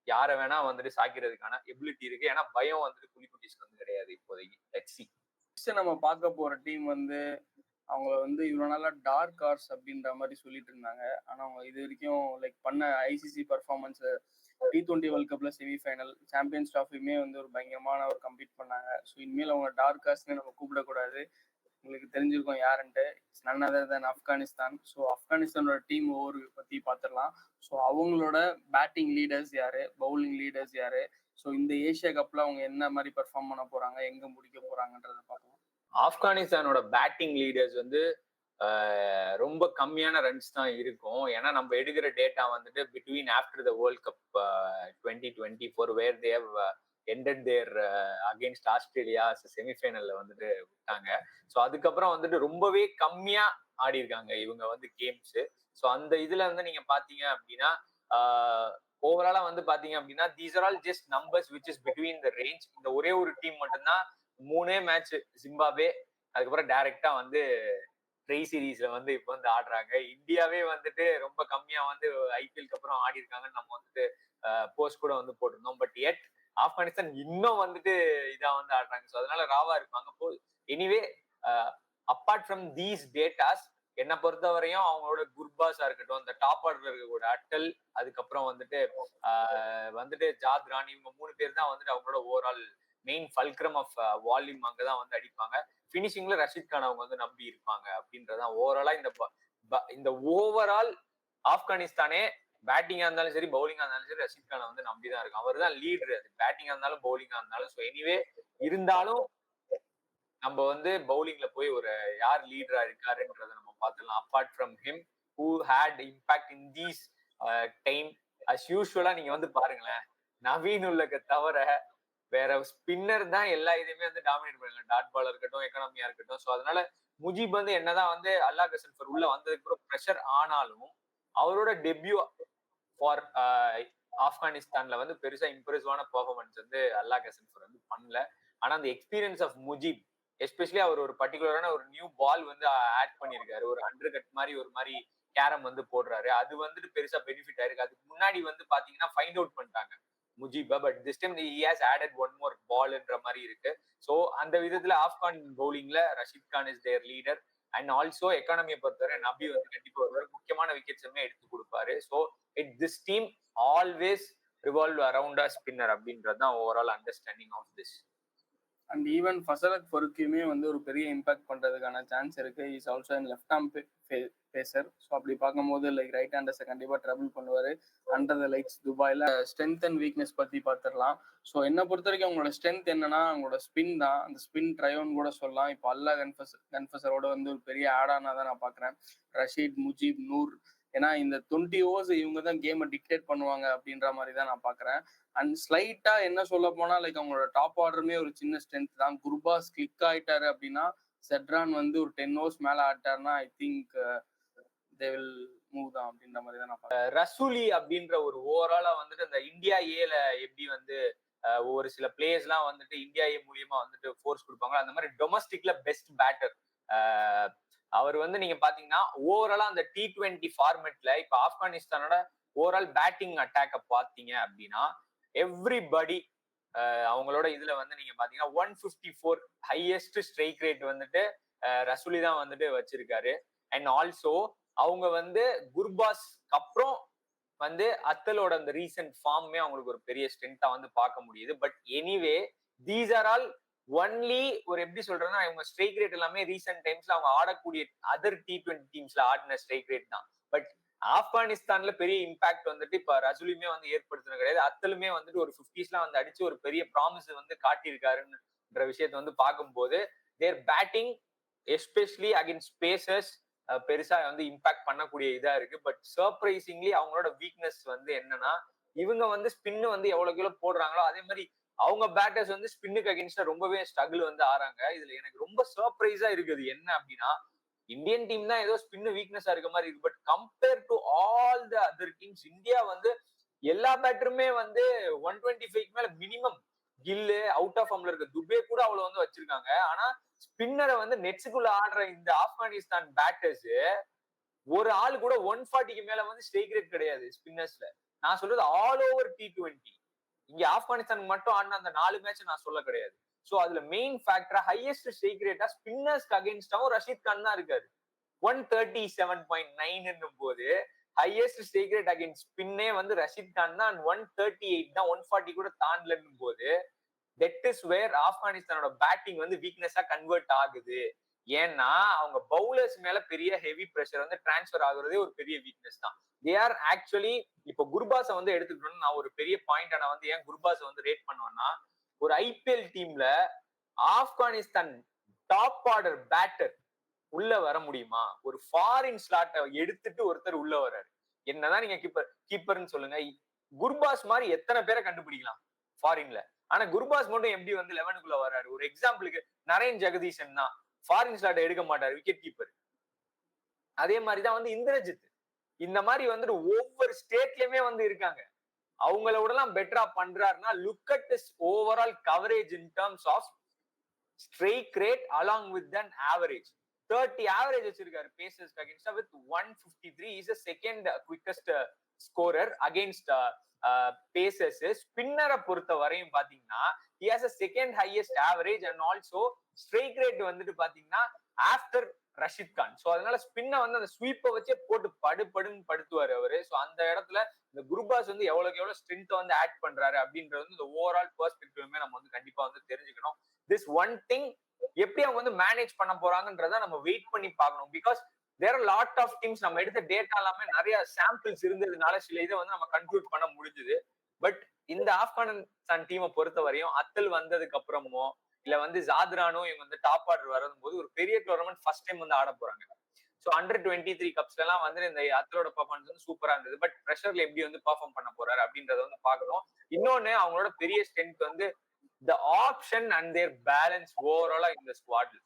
யாரை வேணா வந்துட்டு சாக்கிறதுக்கான எபிலிட்டி இருக்கு. ஏன்னா பயம் வந்துட்டு புலிக்குட்டிஸ்க்கு வந்து கிடையாது இப்போதைக்கு. Let's see. நம்ம பார்க்க போற டீம் வந்து அவங்க வந்து இவ்வளவு நாளா டார்க் ஹார்ஸ் அப்படின்ற மாதிரி சொல்லிட்டு இருந்தாங்க. ஆனா அவங்க இது வரைக்கும் லைக் பண்ண ஐசிசி பர்ஃபார்மன்ஸ், T20 வேர்ல்ட் கப்ல செமிஃபைனல், சாம்பியன்ஸ் ட்ராஃபியுமே வந்து ஒரு பயங்கரமான ஒரு கம்ப்ளீட் பண்ணாங்க. ஸோ இனிமேல் அவங்க டார்க் ஹார்ஸ்ன்னு நம்ம கூப்பிடக்கூடாது. உங்களுக்கு தெரிஞ்சிருக்கும் யாருன்ட்டு. நன் அதர் தென் ஆப்கானிஸ்தான். ஸோ ஆப்கானிஸ்தானோட டீம் ஓவர் பத்தி பார்த்துடலாம். ஸோ அவங்களோட பேட்டிங் லீடர்ஸ் யாரு, பவுலிங் லீடர்ஸ் யாரு, ஸோ இந்த ஏசியா கப்ல அவங்க என்ன மாதிரி பெர்ஃபார்ம் பண்ண போறாங்க, எங்க முடிக்க போறாங்கன்றத பார்க்கலாம். ஆப்கானிஸ்தானோட பேட்டிங் லீடர்ஸ் வந்து ரொம்ப கம்மியான ரன்ஸ் தான் இருக்கும். ஏன்னா நம்ம எடுக்கிற டேட்டா வந்துட்டு between after the world cup 2024 where they have ended their against Australia செமிஃபைனல்ல வந்துட்டு விட்டாங்க. ஸோ அதுக்கப்புறம் வந்துட்டு ரொம்பவே கம்மியா ஆடி இருக்காங்க இவங்க வந்து கேம்ஸ். ஸோ அந்த இதுல வந்து நீங்க பாத்தீங்க அப்படின்னா ஓவராலா வந்து பாத்தீங்க அப்படின்னா these are all just numbers which is between the range. இந்த ஒரே ஒரு டீம் மட்டும்தான் 3 மேட்ச் ஜிம்பாப்வே, அதுக்கப்புறம் டைரக்டா வந்து ட்ரை சீரீஸ்ல வந்து இப்போ வந்து ஆடுறாங்க. இந்தியாவே வந்துட்டு ரொம்ப கம்மியா வந்து ஐபிஎல்க்கு அப்புறம் ஆடி இருக்காங்கன்னு நம்ம வந்துட்டு போஸ்ட் கூட வந்து போட்டிருந்தோம். பட் எட் ஆப்கானிஸ்தான் இன்னும் வந்துட்டு இதா வந்து ஆடுறாங்க. ஸோ அதனால ராவா இருப்பாங்க. Anyway apart from these datas என்னை பொறுத்த வரையும் அவங்களோட குர்பாஸா இருக்கட்டும், இந்த டாப் ஆர்டர் இருக்கக்கூடிய அட்டல், அதுக்கப்புறம் வந்துட்டு ஜாத்ரான், இவங்க 3 பேர் தான் வந்துட்டு அவங்களோட overall main fulcrum of volume அங்கதான் வந்து அடிப்பாங்க. பினிஷிங்ல ரஷீத் கான் அவங்க வந்து நம்பி இருப்பாங்க அப்படின்றதான் ஓவராலா இந்த ஓவரால் ஆப்கானிஸ்தானே பேட்டிங்கா இருந்தாலும் சரி பவுலிங்கா இருந்தாலும் சரி ரஷீத் கானை வந்து நம்பிதான் இருக்கும். அவர் தான் லீடர், அது பேட்டிங்கா இருந்தாலும் பவுலிங்கா இருந்தாலும். ஸோ எனிவே இருந்தாலும் நம்ம வந்து பவுலிங்ல போய் ஒரு யார் லீடரா இருக்காருன்றத நம்ம பார்த்துடலாம். Apart from him who had impact in these time, as யூஸ்வலா நீங்க வந்து பாருங்களேன், நவீன் உலக தவிர வேற ஸ்பின்னர் தான் எல்லா இதுவுமே வந்து டாமினேட் பண்ணல. டாட் பாலா இருக்கட்டும், எக்கனாமியா இருக்கட்டும். ஸோ அதனால முஜிப் வந்து என்னதான் வந்து அல்லாஹ் கசல்ஃபர் உள்ள வந்ததுக்கு அப்புறம் ப்ரெஷர் ஆனாலும் அவரோட டெபியூ ஃபார் ஆப்கானிஸ்தான்ல வந்து பெருசா இம்ப்ரெசிவான பெர்ஃபார்மன்ஸ் வந்து அல்லாஹ் கசல்ஃபர் வந்து பண்ணல. ஆனா அந்த எக்ஸ்பீரியன்ஸ் ஆஃப் முஜிப், எஸ்பெஷலி அவர் ஒரு பர்டிகுலரான ஒரு நியூ பால் வந்து ஆட் பண்ணியிருக்காரு. ஒரு அண்டர் கட் மாதிரி ஒரு மாதிரி கேரம் வந்து போடுறாரு. அது வந்துட்டு பெருசா பெனிஃபிட் ஆயிருக்கு. அதுக்கு முன்னாடி வந்து பாத்தீங்கன்னா ஃபைண்ட் அவுட் பண்ணிட்டாங்க முஜிபா, but this time he has added one more பால்ன்ற மாதிரி இருக்கு. ஸோ அந்த விதத்துல ஆப்கான் பவுலிங்ல Rashid Khan is their leader. And also எக்கானமியை பொறுத்தவரை நபி வந்து கண்டிப்பா ஒரு முக்கியமான விக்கெட்ஸ் எடுத்து கொடுப்பாரு. So this team always revolve around a spinner அப்படின்றது தான் overall understanding of this. And even Fazalhaq ஃபருக்கியுமே வந்து ஒரு பெரிய இம்பாக்ட் பண்றதுக்கான சான்ஸ் இருக்கு. Is also in left arm pacer. So அப்படி பார்க்கும்போது லைக் ரைட் ஹேண்டர்ஸை கண்டிப்பாக ட்ரபிள் பண்ணுவார். அண்டர் த லைக்ஸ் துபாயில் ஸ்ட்ரென்த் அண்ட் வீக்னஸ் பற்றி பார்த்துடலாம். ஸோ என்னை பொறுத்த வரைக்கும் அவங்களோட ஸ்ட்ரென்த் என்னன்னா அவங்களோட ஸ்பின் தான். அந்த ஸ்பின் ட்ரையோன்னு கூட சொல்லலாம். இப்போ அல்லாஹ் கன்ஃபஸரோட வந்து ஒரு பெரிய ஆடானா தான் நான் பார்க்குறேன். ரஷீத், முஜிப், நூர். ஏன்னா இந்த 20 ஓவர்ஸ் இவங்க தான் கேமை டிக்டேட் பண்ணுவாங்க அப்படின்ற மாதிரி தான் நான் பார்க்குறேன். அண்ட் ஸ்லைட்டா என்ன சொல்ல போனா லைக் அவங்களோட டாப் ஆர்டருமே ஒரு சின்ன ஸ்ட்ரென்த் தான். குர்பாஸ் கிளிக் ஆயிட்டாரு அப்படின்னா செட்ரான் வந்து ஒரு 10 ஓவர்ஸ் மேல ஆட்டாருன்னா I think they will move தான் அப்படின்ற மாதிரி தான் நான் பார்க்கிறேன். ரசூலி அப்படின்ற ஒரு ஓவராலா வந்துட்டு அந்த இந்தியா ஏல எப்படி வந்து ஒரு சில பிளேயர்ஸ் எல்லாம் வந்துட்டு இந்தியா ஏ மூலியமா வந்துட்டு ஃபோர்ஸ் கொடுப்பாங்க, அந்த மாதிரி டொமஸ்டிக்ல பெஸ்ட் பேட்டர் அவர் வந்து நீங்க பாத்தீங்கன்னா ஓவராலா அந்த T20 ஃபார்மேட்ல இப்ப ஆப்கானிஸ்தானோட ஓவரால் பேட்டிங் அட்டாக்க பாத்தீங்க அப்படின்னா எவ்ரிபடி அவங்களோட இதுல வந்து நீங்க பாத்தீங்கன்னா 154 ஹையஸ்ட் ஸ்ட்ரைக் ரேட் வந்துட்டு ரசூலி தான் வந்துட்டு வச்சிருக்காரு. அண்ட் ஆல்சோ அவங்க வந்து குர்பாஸ் அப்புறம் வந்து அத்தலோட அந்த ரீசெண்ட் ஃபார்மே அவங்களுக்கு ஒரு பெரிய ஸ்ட்ரென்த்தா வந்து பார்க்க முடியுது. But anyway these are all only ஒரு எப்படி சொல்றேன்னா இவங்க ஸ்ட்ரைக் ரேட் எல்லாமே ரீசெண்ட் டைம்ஸ்ல அவங்க ஆடக்கூடிய அதர் T20 டீம்ஸ்ல ஆடின ஸ்ட்ரைக் ரேட் தான். பட் ஆப்கானிஸ்தான்ல பெரிய இம்பாக்ட் வந்துட்டு இப்ப ரசூலியுமே வந்து ஏற்படுத்தின கிடையாது. அத்தலுமே வந்துட்டு ஒரு 50ஸ்லாம் வந்து அடிச்சு ஒரு பெரிய ப்ராமிஸ் வந்து காட்டியிருக்காருன்ற விஷயத்த வந்து பார்க்கும்போது தேர் பேட்டிங் எஸ்பெஷலி அகைன்ஸ்ட் ஸ்பேசஸ் பெருசா வந்து இம்பாக்ட் பண்ணக்கூடிய இதா இருக்கு. பட் சர்ப்ரைசிங்லி அவங்களோட வீக்னஸ் வந்து என்னன்னா இவங்க வந்து ஸ்பின்னு வந்து எவ்வளவு கிலோ போடுறாங்களோ அதே மாதிரி அவங்க பேட்டர்ஸ் வந்து ஸ்பின்னுக்கு அகேன்ஸ்டா ரொம்பவே ஸ்ட்ரகிள் வந்து ஆறாங்க. இதுல எனக்கு ரொம்ப சர்ப்ரைஸா இருக்குது என்ன அப்படின்னா இந்தியன் டீம் தான் ஏதோ ஸ்பின்னு வீக்னஸா இருக்க மாதிரி இருக்கு. But compare to all the other teams India வந்து எல்லா பேட்டருமே வந்து 125 மேல மினிமம். கில்லு அவுட் ஆஃப் ஃபார்ம்ல இருக்க துபே கூட அவ்வளவு வந்து வச்சிருக்காங்க. ஆனா ஸ்பின்னரை வந்து நெட்ஸுக்குள்ள ஆடுற இந்த ஆப்கானிஸ்தான் பேட்டர்ஸ் ஒரு ஆள் கூட 140க்கு மேல வந்து ஸ்ட்ரைக் ரேட் கிடையாது ஸ்பின்னர்ஸ்ல. நான் சொல்றது ஆல் ஓவர் T20. இங்க ஆப்கானிஸ்தான் மட்டும் ஆடின அந்த 4 மேட்ச் நான் சொல்ல கிடையாது. சோ அதுல மெயின் ஃபேக்டரா ஹையஸ்ட் ஸ்ட்ரைக் ரேட்டா ஸ்பின்னர்ஸ்க்கு அகேன்ஸ்டாவும் ரஷீத் கான் தான் இருக்காரு. 137.9 போது ஹையஸ்ட் ஸ்ட்ரைக் ரேட் அகேன்ஸ்ட் ஸ்பின்னே வந்து ரஷீத் கான் தான். 138 தான், 140 கூட தாண்டலன்னும் போது தட் இஸ் வேர் ஆப்கானிஸ்தானோட பேட்டிங் வந்து வீக்னஸா கன்வெர்ட் ஆகுது. ஏன்னா அவங்க பவுலர்ஸ் மேல பெரிய ஹெவி பிரஷர் வந்து டிரான்ஸ்பர் ஆகுறதே ஒரு பெரிய வீக்னஸ் தான். தே ஆர் ஆக்சுவலி இப்போ குர்பாஸை வந்து எடுத்துக்கணும்னு நான் ஒரு பெரிய பாயிண்ட் நான் வந்து ஏன் குர்பாஸை வந்து ரேட் பண்ணுவேன்னா ஒரு IPL டீம்ல ஆப்கானிஸ்தான் டாப் ஆர்டர் பேட்டர் உள்ள வர முடியுமா? ஒரு ஃபாரின் ஸ்லாட்டை எடுத்துட்டு ஒருத்தர் உள்ள வர்றாரு. என்னதான் நீங்க கீப்பர்னு சொல்லுங்க, குர்பாஸ் மாதிரி எத்தனை பேரை கண்டுபிடிக்கலாம் ஃபாரின்ல. ஆனா குர்பாஸ் மட்டும் எப்படி வந்து 11க்குள்ள வர்றாரு? ஒரு எக்ஸாம்பிளுக்கு நரேன் ஜெகதீசன் தான் ஃபாரின் ஸ்லாட்டை எடுக்க மாட்டாரு, விக்கெட் கீப்பர். அதே மாதிரிதான் வந்து இந்திரஜித். இந்த மாதிரி வந்துட்டு ஒவ்வொரு ஸ்டேட்லயுமே வந்து இருக்காங்க. அவங்களோட எல்லாம் பெட்டரா பண்றாருன்னா look at this overall coverage in terms of strike rate along with an average 30 average வச்சிருக்காரு பேசர்ஸ்க்கு அகைன்ஸ்டா with 153. Is the second quickest scorer against pacers. ஸ்பின்னரை பொறுத்த வரையும் பாத்தீங்கன்னா he has a second highest average and also strike rate வந்துட்டு பாத்தீங்கன்னா after Rashid Khan. So அதனால ஸ்பின்னை வந்து அந்த ஸ்வீப்பை வச்சே போட்டு படுன்னு படுத்துவாரு அவரு. சோ அந்த இடத்துல இந்த குர்பாஸ் வந்து எவ்வளவுக்கு எவ்வளவு ஸ்ட்ரென்த் வந்து ஆட் பண்றாரு அப்படின்றது வந்து இந்த ஓவரால் பெர்ஸ்பெக்டிவ்மே நம்ம வந்து கண்டிப்பா வந்து தெரிஞ்சுக்கணும். திஸ் ஒன் திங் எப்படி அவங்க வந்து மேனேஜ் பண்ண போறாங்கன்றத நம்ம வெயிட் பண்ணி பார்க்கணும். Because there are lot of teams. நம்ம எடுத்த டேட்டா எல்லாமே நிறைய சாம்பிள்ஸ் இருந்ததுனால சில இதை வந்து நம்ம கன்க்ளூட் பண்ண முடிஞ்சுது. பட் இந்த ஆப்கானிஸ்தான் டீமை பொறுத்த வரையும் அத்தல் வந்ததுக்கு அப்புறமோ இல்ல வந்து ஜாத்ரானோ இவங்க வந்து டாப் ஆர்டர் வரும்போது ஒரு பெரிய டோர்னமெண்ட் ஃபர்ஸ்ட் டைம் வந்து ஆட போறாங்க. ஸோ Under-23 கப்ஸ்ல எல்லாம் வந்து இந்த அத்தலோட பர்ஃபார்மன்ஸ் வந்து சூப்பரா இருந்தது. பட் ப்ரெஷர்ல எப்படி வந்து பெர்ஃபார்ம் பண்ண போறாரு அப்படின்றத வந்து பார்க்கணும். இன்னொன்னு அவங்களோட பெரிய ஸ்ட்ரென்த் வந்து the option and their balance ஓவராலா இந்த ஸ்குவாட்ல.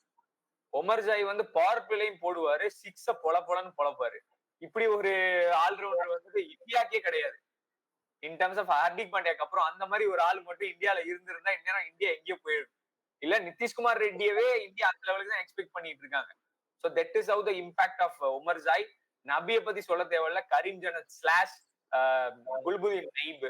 ஒமர்ஜாய் வந்து பவர் பிளேயும் போடுவாரு, சிக்ஸ பொலன்னு பொழப்பாரு. இப்படி ஒரு ஆல்ரவுண்டர் வந்து இந்தியாக்கே கிடையாது. இன் டர்ம்ஸ் ஆஃப் ஹார்திக் பாண்டியாக்கு அப்புறம் அந்த மாதிரி ஒரு ஆள் மட்டும் இந்தியால இருந்திருந்தா இந்நேரம் இந்தியா எங்கேயோ போயிடும். இல்ல நிதிஷ்குமார் ரெட்டியவே இந்தியா அந்த லெவலுக்கு தான் எக்ஸ்பெக்ட் பண்ணிட்டு இருக்காங்க. So that is how the impact of Omarzai. நபியை பத்தி சொல்ல தேவையில்ல, கரீம் ஜனத் ஸ்லாஷ் குல்புதீன் நைப்.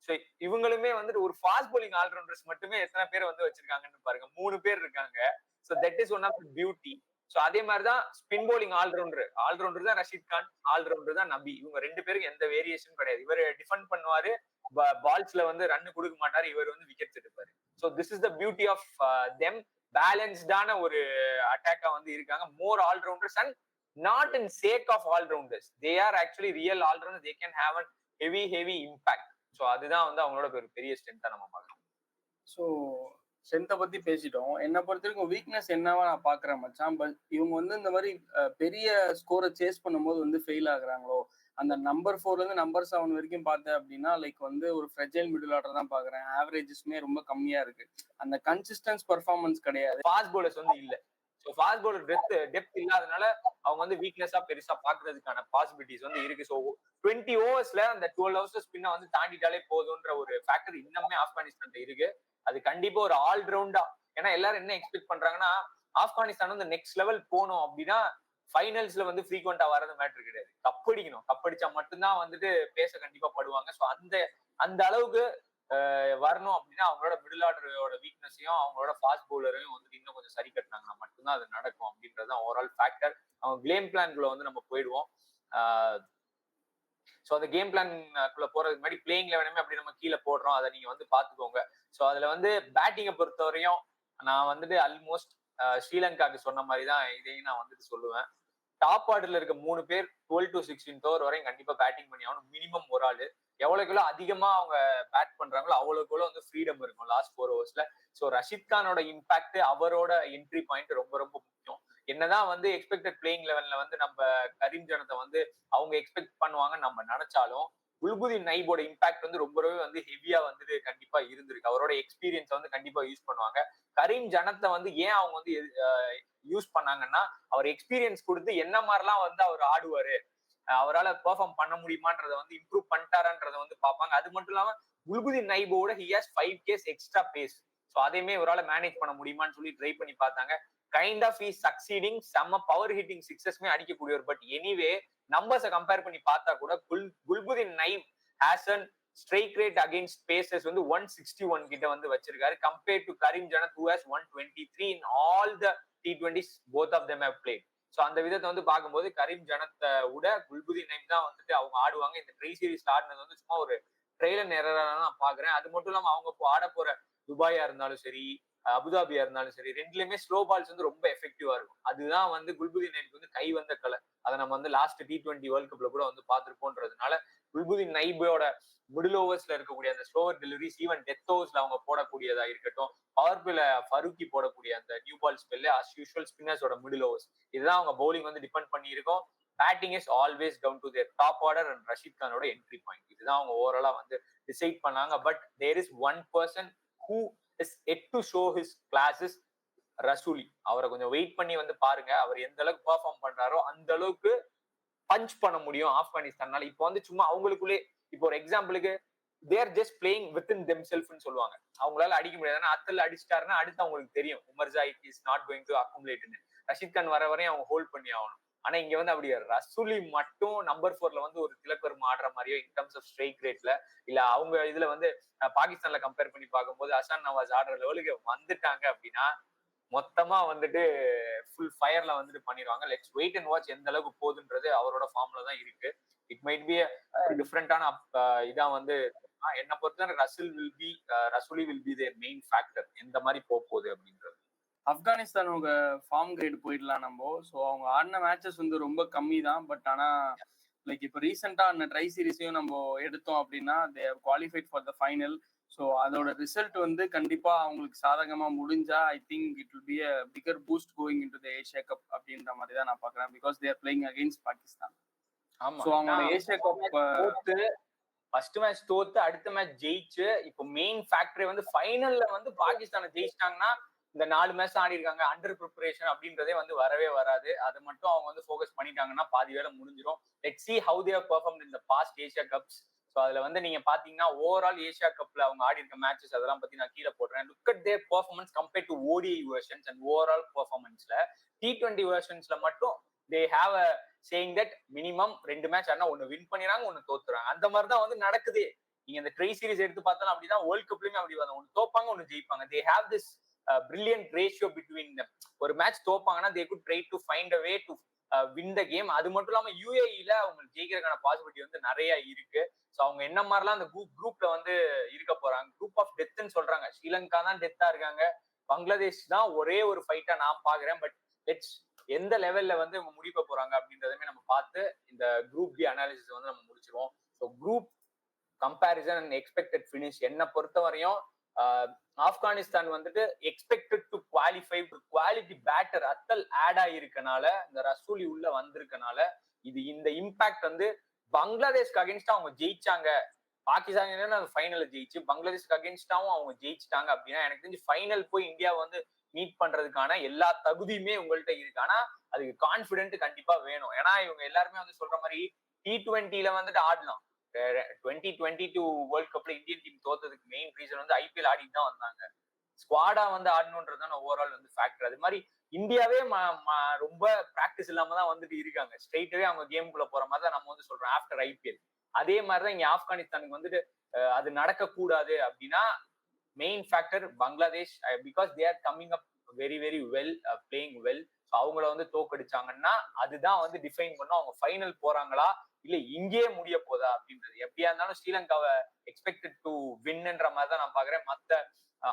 ஸோ இவங்களுமே வந்துட்டு ஒரு ஃபாஸ்ட் போலிங் ஆல்ரவுண்டர்ஸ் மட்டுமே எத்தனை பேர் வந்து வச்சிருக்காங்கன்னு பாருங்க, 3 பேர் இருக்காங்க. So that is one of the beauty. So அதே மாதிரிதான் ஸ்பின் போலிங் ஆல்ரவுண்டர் தான் ரஷீத் கான், ஆல்ரவுண்டர் தான் நபி. இவங்க 2 பேருக்கு எந்த வேரியேஷன் கிடையாது. இவர் டிஃபெண்ட் பண்ணுவாரு, பால்ஸ்ல வந்து ரன் கொடுக்க மாட்டாரு, இவர் வந்து விக்கெட்ஸ் எடுப்பாரு. So this is the beauty of them. பேலன்ஸ்டான ஒரு அட்டாக்கா வந்து இருக்காங்க. More allrounders and not in sake of allrounders. They are actually real allrounder. They can have an heavy impact. So அதுதான் வந்து அவங்களோட ஒரு பெரிய ஸ்ட்ரென்த்தா நம்ம பார்க்கலாம். ஸோ ஸ்ட்ரென்த்தை பத்தி பேசிட்டோம். என்னை பொறுத்த வரைக்கும் வீக்னஸ் என்னவா நான் பாக்குறேன் மச்சான். பட் இவங்க வந்து இந்த மாதிரி பெரிய ஸ்கோரை சேஸ் பண்ணும்போது வந்து ஃபெயில் ஆகுறாங்களோ, அந்த நம்பர் 4ல இருந்து நம்பர் 7 வரைக்கும் பார்த்தேன் அப்படின்னா லைக் வந்து ஒரு ஃப்ரெஜைல் மிடில் ஆர்டர் தான் பாக்குறேன். ஆவரேஜஸ்மே ரொம்ப கம்மியா இருக்கு. அந்த கன்சிஸ்டன்ஸ் பெர்ஃபார்மன்ஸ் கிடையாது. ஃபாஸ்ட் பவுலர்ஸ் வந்து இல்ல. ஸோ ஃபாஸ்ட் பவுலர் டெப்த் இல்லாதனால அவங்க வந்து வீக்னஸா பெருசா பாக்குறதுக்கான பாசிபிலிட்டிஸ் வந்து இருக்கு. ஸோ 20 ஓவர்ஸ்ல அந்த 12 ஹவர்ஸ் ஸ்பின்னை வந்து தாண்டிட்டாலே போதுன்ற ஒரு ஃபேக்டர் இன்னுமே ஆப்கானிஸ்தான் இருக்கு. அது கண்டிப்பா ஒரு ஆல்ரவுண்டா, ஏன்னா எல்லாரும் என்ன எக்ஸ்பெக்ட் பண்றாங்கன்னா ஆப்கானிஸ்தான் வந்து நெக்ஸ்ட் லெவல் போகணும் அப்படின்னா ஃபைனல்ஸ்ல வந்து ஃப்ரீக்வெண்டா வர்றது மேட்டர் கிடையாது, கப்படிக்கணும். கப்படிச்சா மட்டும்தான் வந்துட்டு பேச கண்டிப்பா படுவாங்க. ஸோ அந்த அளவுக்கு வரணும் அப்படின்னா அவங்களோட மிடில் ஆர்டரோட வீக்னஸையும் அவங்களோட ஃபாஸ்ட் பவுலரையும் வந்து இன்னும் கொஞ்சம் சரி கட்டினாங்கன்னா மட்டும்தான் அது நடக்கும் அப்படின்றது ஓவரால் ஃபேக்டர். அவங்க கேம் பிளான்குள்ள வந்து நம்ம போயிடுவோம். ஸோ அந்த கேம் பிளான்குள்ள போறதுக்கு முன்னாடி பிளேயிங் லெவனுமே அப்படி நம்ம கீழே போடுறோம், அதை நீங்க வந்து பாத்துக்கோங்க. ஸோ அதுல வந்து பேட்டிங்கை பொறுத்தவரையும் நான் வந்துட்டு ஆல்மோஸ்ட் ஸ்ரீலங்காக்கு சொன்ன மாதிரி தான் இதையும் நான் வந்துட்டு சொல்லுவேன். டாப் ஆர்டர்ல இருக்க 3 பேர் 12 to 16 ஓவர் வரையும் கண்டிப்பா பேட்டிங் பண்ணி ஆகணும். மினிமம் ஒரு ஆளு. எவ்வளவுக்குள்ள அதிகமா அவங்க பேட் பண்றாங்களோ அவ்வளவுக்குள்ள வந்து ஃப்ரீடம் இருக்கும் லாஸ்ட் 4 ஓவர்ஸ்ல. ஸோ ரஷீத் கானோட இம்பாக்ட், அவரோட என்ட்ரி பாயிண்ட் ரொம்ப முக்கியம். என்னதான் வந்து எக்ஸ்பெக்டட் பிளேயிங் லெவல்ல வந்து நம்ம கரீம் ஜனத்தை வந்து அவங்க எக்ஸ்பெக்ட் பண்ணுவாங்கன்னு நம்ம நினைச்சாலும் குல்புதீன் நைபோட இம்பாக்ட் வந்து ரொம்பவே வந்து ஹெவியா வந்துட்டு கண்டிப்பா இருந்திருக்கு. அவரோட எக்ஸ்பீரியன்ஸ் வந்து கண்டிப்பா யூஸ் பண்ணுவாங்க. கரீம் ஜனத்தை வந்து ஏன் அவங்க வந்து யூஸ் பண்ணாங்கன்னா அவர் எக்ஸ்பீரியன்ஸ் கொடுத்து என்ன மாதிரிலாம் வந்து அவர் ஆடுவாரு, அவரால் பெர்ஃபார்ம் பண்ண முடியுமான்றதை வந்து இம்ப்ரூவ் பண்ணிட்டாரான்றதை வந்து பார்ப்பாங்க. அது மட்டும் இல்லாம குல்புதீன் நைபோட he has 5 gas extra pace. So அதையுமே இவரால் மேனேஜ் பண்ண முடியுமான்னு சொல்லி ட்ரை பண்ணி பார்த்தாங்க. Kind of is succeeding. செம்ம பவர் ஹிட்டிங் சிக்ஸஸ்மே அடிக்கக்கூடியவர். பட் எனிவே நம்பர்ஸை கம்பேர் பண்ணி பார்த்தா கூட Gulbadin Naib has an strike rate against pacers வந்து 161 கிட்ட வந்து வச்சிருக்காரு, compared to Karim Janat who has 123 in all the T20s both of them have played. So அந்த விதத்தை வந்து பார்க்கும்போது கரீம் ஜனத்தை விட குல்புதீன் நைப் தான் வந்துட்டு அவங்க ஆடுவாங்க. இந்த ட்ரை சீரீஸ்ல ஆடினது வந்து சும்மா ஒரு ட்ரெயிலர் நேரா நான் பாக்குறேன். அது மட்டும் இல்லாம அவங்க ஆட போற துபாயா இருந்தாலும் சரி, அபுதாபியா இருந்தாலும் சரி, ரெண்டுலயுமே ஸ்லோ பால்ஸ் வந்து ரொம்ப எஃபெக்டிவா இருக்கும். அதுதான் வந்து குல்புதீன் நைப் வந்து கை வந்த கலை. அதை நம்ம வந்து லாஸ்ட் T20 வேர்ல்ட் கப்ல கூட வந்து பார்த்துருப்போன்றதுனால குல்புதீன் நைபோட மிடில் ஓவர்ஸ்ல இருக்கக்கூடிய அந்த ஸ்லோவர் டெலிவரிஸ், ஈவன் டெத் ஓவர்ஸ்ல அவங்க போடக்கூடியதா இருக்கட்டும், பவர் பிளே ஃபருக்கி போடக்கூடிய அந்த நியூ பால் ஸ்பெல்ல அஸ் யூஷுவல் ஸ்பின்னர்ஸோட மிடில் ஓவர்ஸ், இதுதான் அவங்க பவுலிங் வந்து டிபெண்ட் பண்ணி இருக்கும். Batting is always down to their top order and Rashid கானோட என்ட்ரி பாயிண்ட். இதுதான் அவங்க ஓவராலா வந்து டிசைட் பண்ணாங்க. But there is one person who is yet to show his classes, Rasooli. அவரை கொஞ்சம் வெயிட் பண்ணி வந்து பாருங்க. அவர் எந்த அளவுக்கு பெர்ஃபார்ம் பண்றாரோ அந்த அளவுக்கு பஞ்ச் பண்ண முடியும் ஆப்கானிஸ்தானால. இப்போ வந்து சும்மா அவங்களுக்குள்ளே, இப்போ ஒரு எக்ஸாம்பிளுக்கு தேர் ஜஸ்ட் பிளேயிங் வித்தின் தெம் செல்ஃப்னு சொல்லுவாங்க. அவங்களால அடிக்க முடியாது. ஆனா அத்தல் அடிச்சிட்டாருன்னா அடுத்து அவங்களுக்கு தெரியும் Omarzai is not going to அக்குமுலேட்னு. ரஷீத் கான் வர வரையும் அவங்க ஹோல்ட் பண்ணி ஆகணும். ஆனா இங்க வந்து அப்படி ரசூலி மட்டும் நம்பர் 4ல வந்து ஒரு திலக்கரும் ஆடுற மாதிரியோ இன் டர்ம்ஸ் ஆஃப் ஸ்ட்ரைக் ரேட்ல இல்ல அவங்க இதுல வந்து பாகிஸ்தான்ல கம்பேர் பண்ணி பார்க்கும்போது ஹசான் நவாஸ் ஆடுற லெவலுக்கு வந்துட்டாங்க அப்படின்னா மொத்தமா வந்துட்டு ஃபுல் ஃபயர்ல வந்துட்டு பண்ணிடுவாங்க. லெட்ஸ் வெயிட் அண்ட் வாட்ச் எந்த அளவுக்கு போகுதுன்றது அவரோட ஃபார்ம்ல தான் இருக்கு. இட் மைட் பி டிஃப்ரெண்டான இதான் வந்து என்ன பொறுத்தவரை Rasooli will be their main factor எந்த மாதிரி போகுது அப்படின்றது. ஆப்கானிஸ்தானோட ஃபார்ம் கிரேட் போயிடலாம் நம்ம. ஸோ அவங்க ஆடின மேட்சஸ் வந்து ரொம்ப கம்மி தான். பட் ஆனா லைக் இப்போ ரீசெண்டா அந்த ட்ரை சீரீஸையும் நம்ம எடுத்தோம் அப்படின்னா they have qualified for the final. So அதோட ரிசல்ட் வந்து கண்டிப்பா அவங்களுக்கு சாதகமா முடிஞ்சா I think it will be a bigger boost going into the Asia cup அப்படின்ற மாதிரி தான் நான் பாக்குறேன். Because they're playing against Pakistan. ஆமா. ஸோ அவங்களோட ஏஷியா கப் தோத்து ஃபர்ஸ்ட் மேட்ச் தோத்து அடுத்த மேட்ச் ஜெயிச்சு இப்போ மெயின் ஃபேக்டரி வந்து ஃபைனல்ல வந்து பாகிஸ்தானை ஜெயிச்சிட்டாங்கன்னா இந்த 4 மேட்ச் ஆடி இருக்காங்க அண்டர் ப்ரிப்பரேஷன் அப்படின்றதே வந்து வரவே வராது. அது மட்டும் அவங்க வந்து ஃபோக்கஸ் பண்ணிட்டாங்கன்னா பாதி வேலை முடிஞ்சிடும். Let's see how they have performed in the past Asia Cups. So அதுல வந்து நீங்க பாத்தீங்கன்னா ஓவரால் ஏஷியா கப்ல அவங்க ஆடி இருக்க மேட்சஸ் அதெல்லாம் பத்தி நான் கீழே போடுறேன். Look at their performance compared to ODI versions and overall பெர்ஃபார்மன்ஸ்ல T20 வெர்ஷன்ஸ்ல மட்டும் they have a saying that minimum 2 match ஆனா ஒன்னு வின் பண்ணிடுறாங்க ஒன்னு தோத்துறாங்க. அந்த மாதிரி தான் வந்து நடக்குது. நீங்க இந்த ட்ரை சீரிஸ் எடுத்து பார்த்தாலும் அப்படிதான், வேர்ல்ட் கப்லயுமே அப்படி வரும். ஒன்னு தோப்பாங்க ஒன்னு ஜெயிப்பாங்க. They have this brilliant ratio between them. ஒரு மேட்ச் தோப்பாங்கன்னா they could try to find a way to win the game. அது மட்டும் இல்லாம யூஏஇல அவங்க ஜெயிக்கிறதுக்கான பாசிபிலிட்டி வந்து நிறைய இருக்கு. ஸோ அவங்க என்ன மாதிரிலாம் அந்த குரூப்ல வந்து இருக்க போறாங்க, குரூப் ஆஃப் டெத்ன்னு சொல்றாங்க. ஸ்ரீலங்கா தான் டெத்தா இருக்காங்க, பங்களாதேஷ் தான் ஒரே ஒரு ஃபைட்டா நான் பாக்குறேன். பட் லெட்ஸ் எந்த லெவல்ல வந்து இவங்க முடிக்க போறாங்க அப்படின்றதுமே நம்ம பார்த்து இந்த குரூப் பி அனாலிசிஸ் வந்து நம்ம முடிச்சிருவோம். So group comparison and expected finish என்ன பொறுத்த வரையும் ஆப்கானிஸ்தான் வந்துட்டு expected to qualify, quality batter Atal add ஆயிருக்கனால, இந்த ரசூலி உள்ள வந்திருக்கனால இது இந்த இம்பாக்ட் வந்து பங்களாதேஷ்க்கு அகேன்ஸ்டா அவங்க ஜெயிச்சாங்க, பாகிஸ்தான் ஃபைனல் ஜெயிச்சு பங்களாதேஷ்க்கு அகேன்ஸ்டாவும் அவங்க ஜெயிச்சிட்டாங்க அப்படின்னா எனக்கு தெரிஞ்சு ஃபைனல் போய் இந்தியா வந்து மீட் பண்றதுக்கான எல்லா தகுதியுமே உங்கள்கிட்ட இருக்கு. ஆனா அதுக்கு கான்பிடென்ட் கண்டிப்பா வேணும். ஏன்னா இவங்க எல்லாருமே வந்து சொல்ற மாதிரி T20ல வந்துட்டு ஆடலாம். 2022 வேர்ல்ட் கப்ல இந்தியன் டீம் தோத்ததுக்கு மெயின் ரீசன் வந்து IPL ஆடிட்டு தான் வந்தாங்க. ஸ்குவாடா வந்து ஆடணுன்றதுதான் ஓவரால் வந்து ஃபேக்டர். அது மாதிரி இந்தியாவே ரொம்ப பிராக்டிஸ் இல்லாம தான் வந்துட்டு இருக்காங்க. ஸ்ட்ரெயிட்டாவே அவங்க கேமுக்குள்ள போற மாதிரி தான் நம்ம வந்து சொல்றோம் ஆஃப்டர் IPL. அதே மாதிரிதான் இங்க ஆப்கானிஸ்தானுக்கு வந்துட்டு அது நடக்கக்கூடாது அப்படின்னா main factor Bangladesh, because they are coming up very very well, playing well. அவங்கள வந்து தோக்கடிச்சாங்கன்னா அதுதான் வந்து டிஃபைன் பண்ணும் அவங்க ஃபைனல் போறாங்களா இல்ல இங்கேயே முடிய போதா அப்படின்றது. எப்படியா இருந்தாலும் ஸ்ரீலங்காவை எக்ஸ்பெக்டட் டு வின்ன்ற மாதிரி தான் நான் பாக்குறேன். மத்த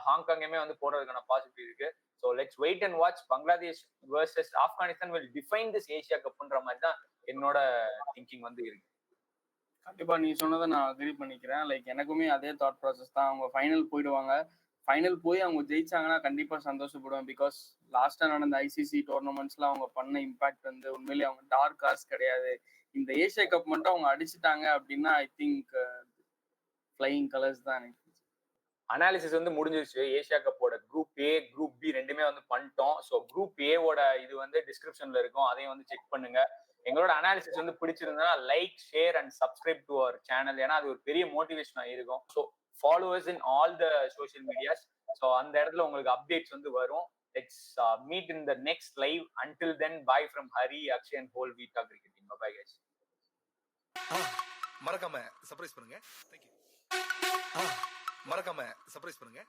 ஹாங்காங்குமே வந்து போடுறதுக்கான பாசிபிலிட்டி இருக்கு. So let's wait and watch. Bangladesh versus Afghanistan will define this Asia கப்ன்ற மாதிரி தான் என்னோட திங்கிங் வந்து இருக்கு. கண்டிப்பா நீ சொன்னதை நான் அக்ரி பண்ணிக்கிறேன். லைக் எனக்குமே அதே தாட் ப்ராசஸ் தான். அவங்க ஃபைனல் போயிடுவாங்க. ஃபைனல் போய் அவங்க ஜெயிச்சாங்கன்னா கண்டிப்பா சந்தோஷப்படுவேன். பிகாஸ் லாஸ்டா நடந்த ICC டோர்னமெண்ட்ஸ்ல அவங்க பண்ண இம்பாக்ட் வந்து உண்மையிலேயே அவங்க டார்க் ஹார்ஸ் கிடையாது. இந்த ஏஷியா கப் மட்டும் அவங்க அடிச்சுட்டாங்க அப்படின்னா ஐ திங்க் ஃபிளையிங் கலர்ஸ் தான். எனக்கு அனாலிசிஸ் வந்து முடிஞ்சிருச்சு. ஏஷியா கப்போட குரூப் A குரூப் B ரெண்டுமே வந்து பண்ணிட்டோம். ஸோ குரூப் ஏவோட இது வந்து டிஸ்கிரிப்ஷன்ல இருக்கும், அதையும் வந்து செக் பண்ணுங்க. எங்களோட அனாலிசிஸ் வந்து பிடிச்சிருந்தா like, share and subscribe to our channel. ஏன்னா அது ஒரு பெரிய மோட்டிவேஷனா இருக்கும். So followers in all the social medias. So அந்த இடத்துல உங்களுக்கு அப்டேட்ஸ் வந்து வரும். Let's meet in the next live. Until then bye from Hari, Akshay and whole Veeta cricket team. Bye guys. மறக்காம சர்ப்ரைஸ் பண்ணுங்க. தேங்க்யூ. மறக்காம சர்ப்ரைஸ் பண்ணுங்க.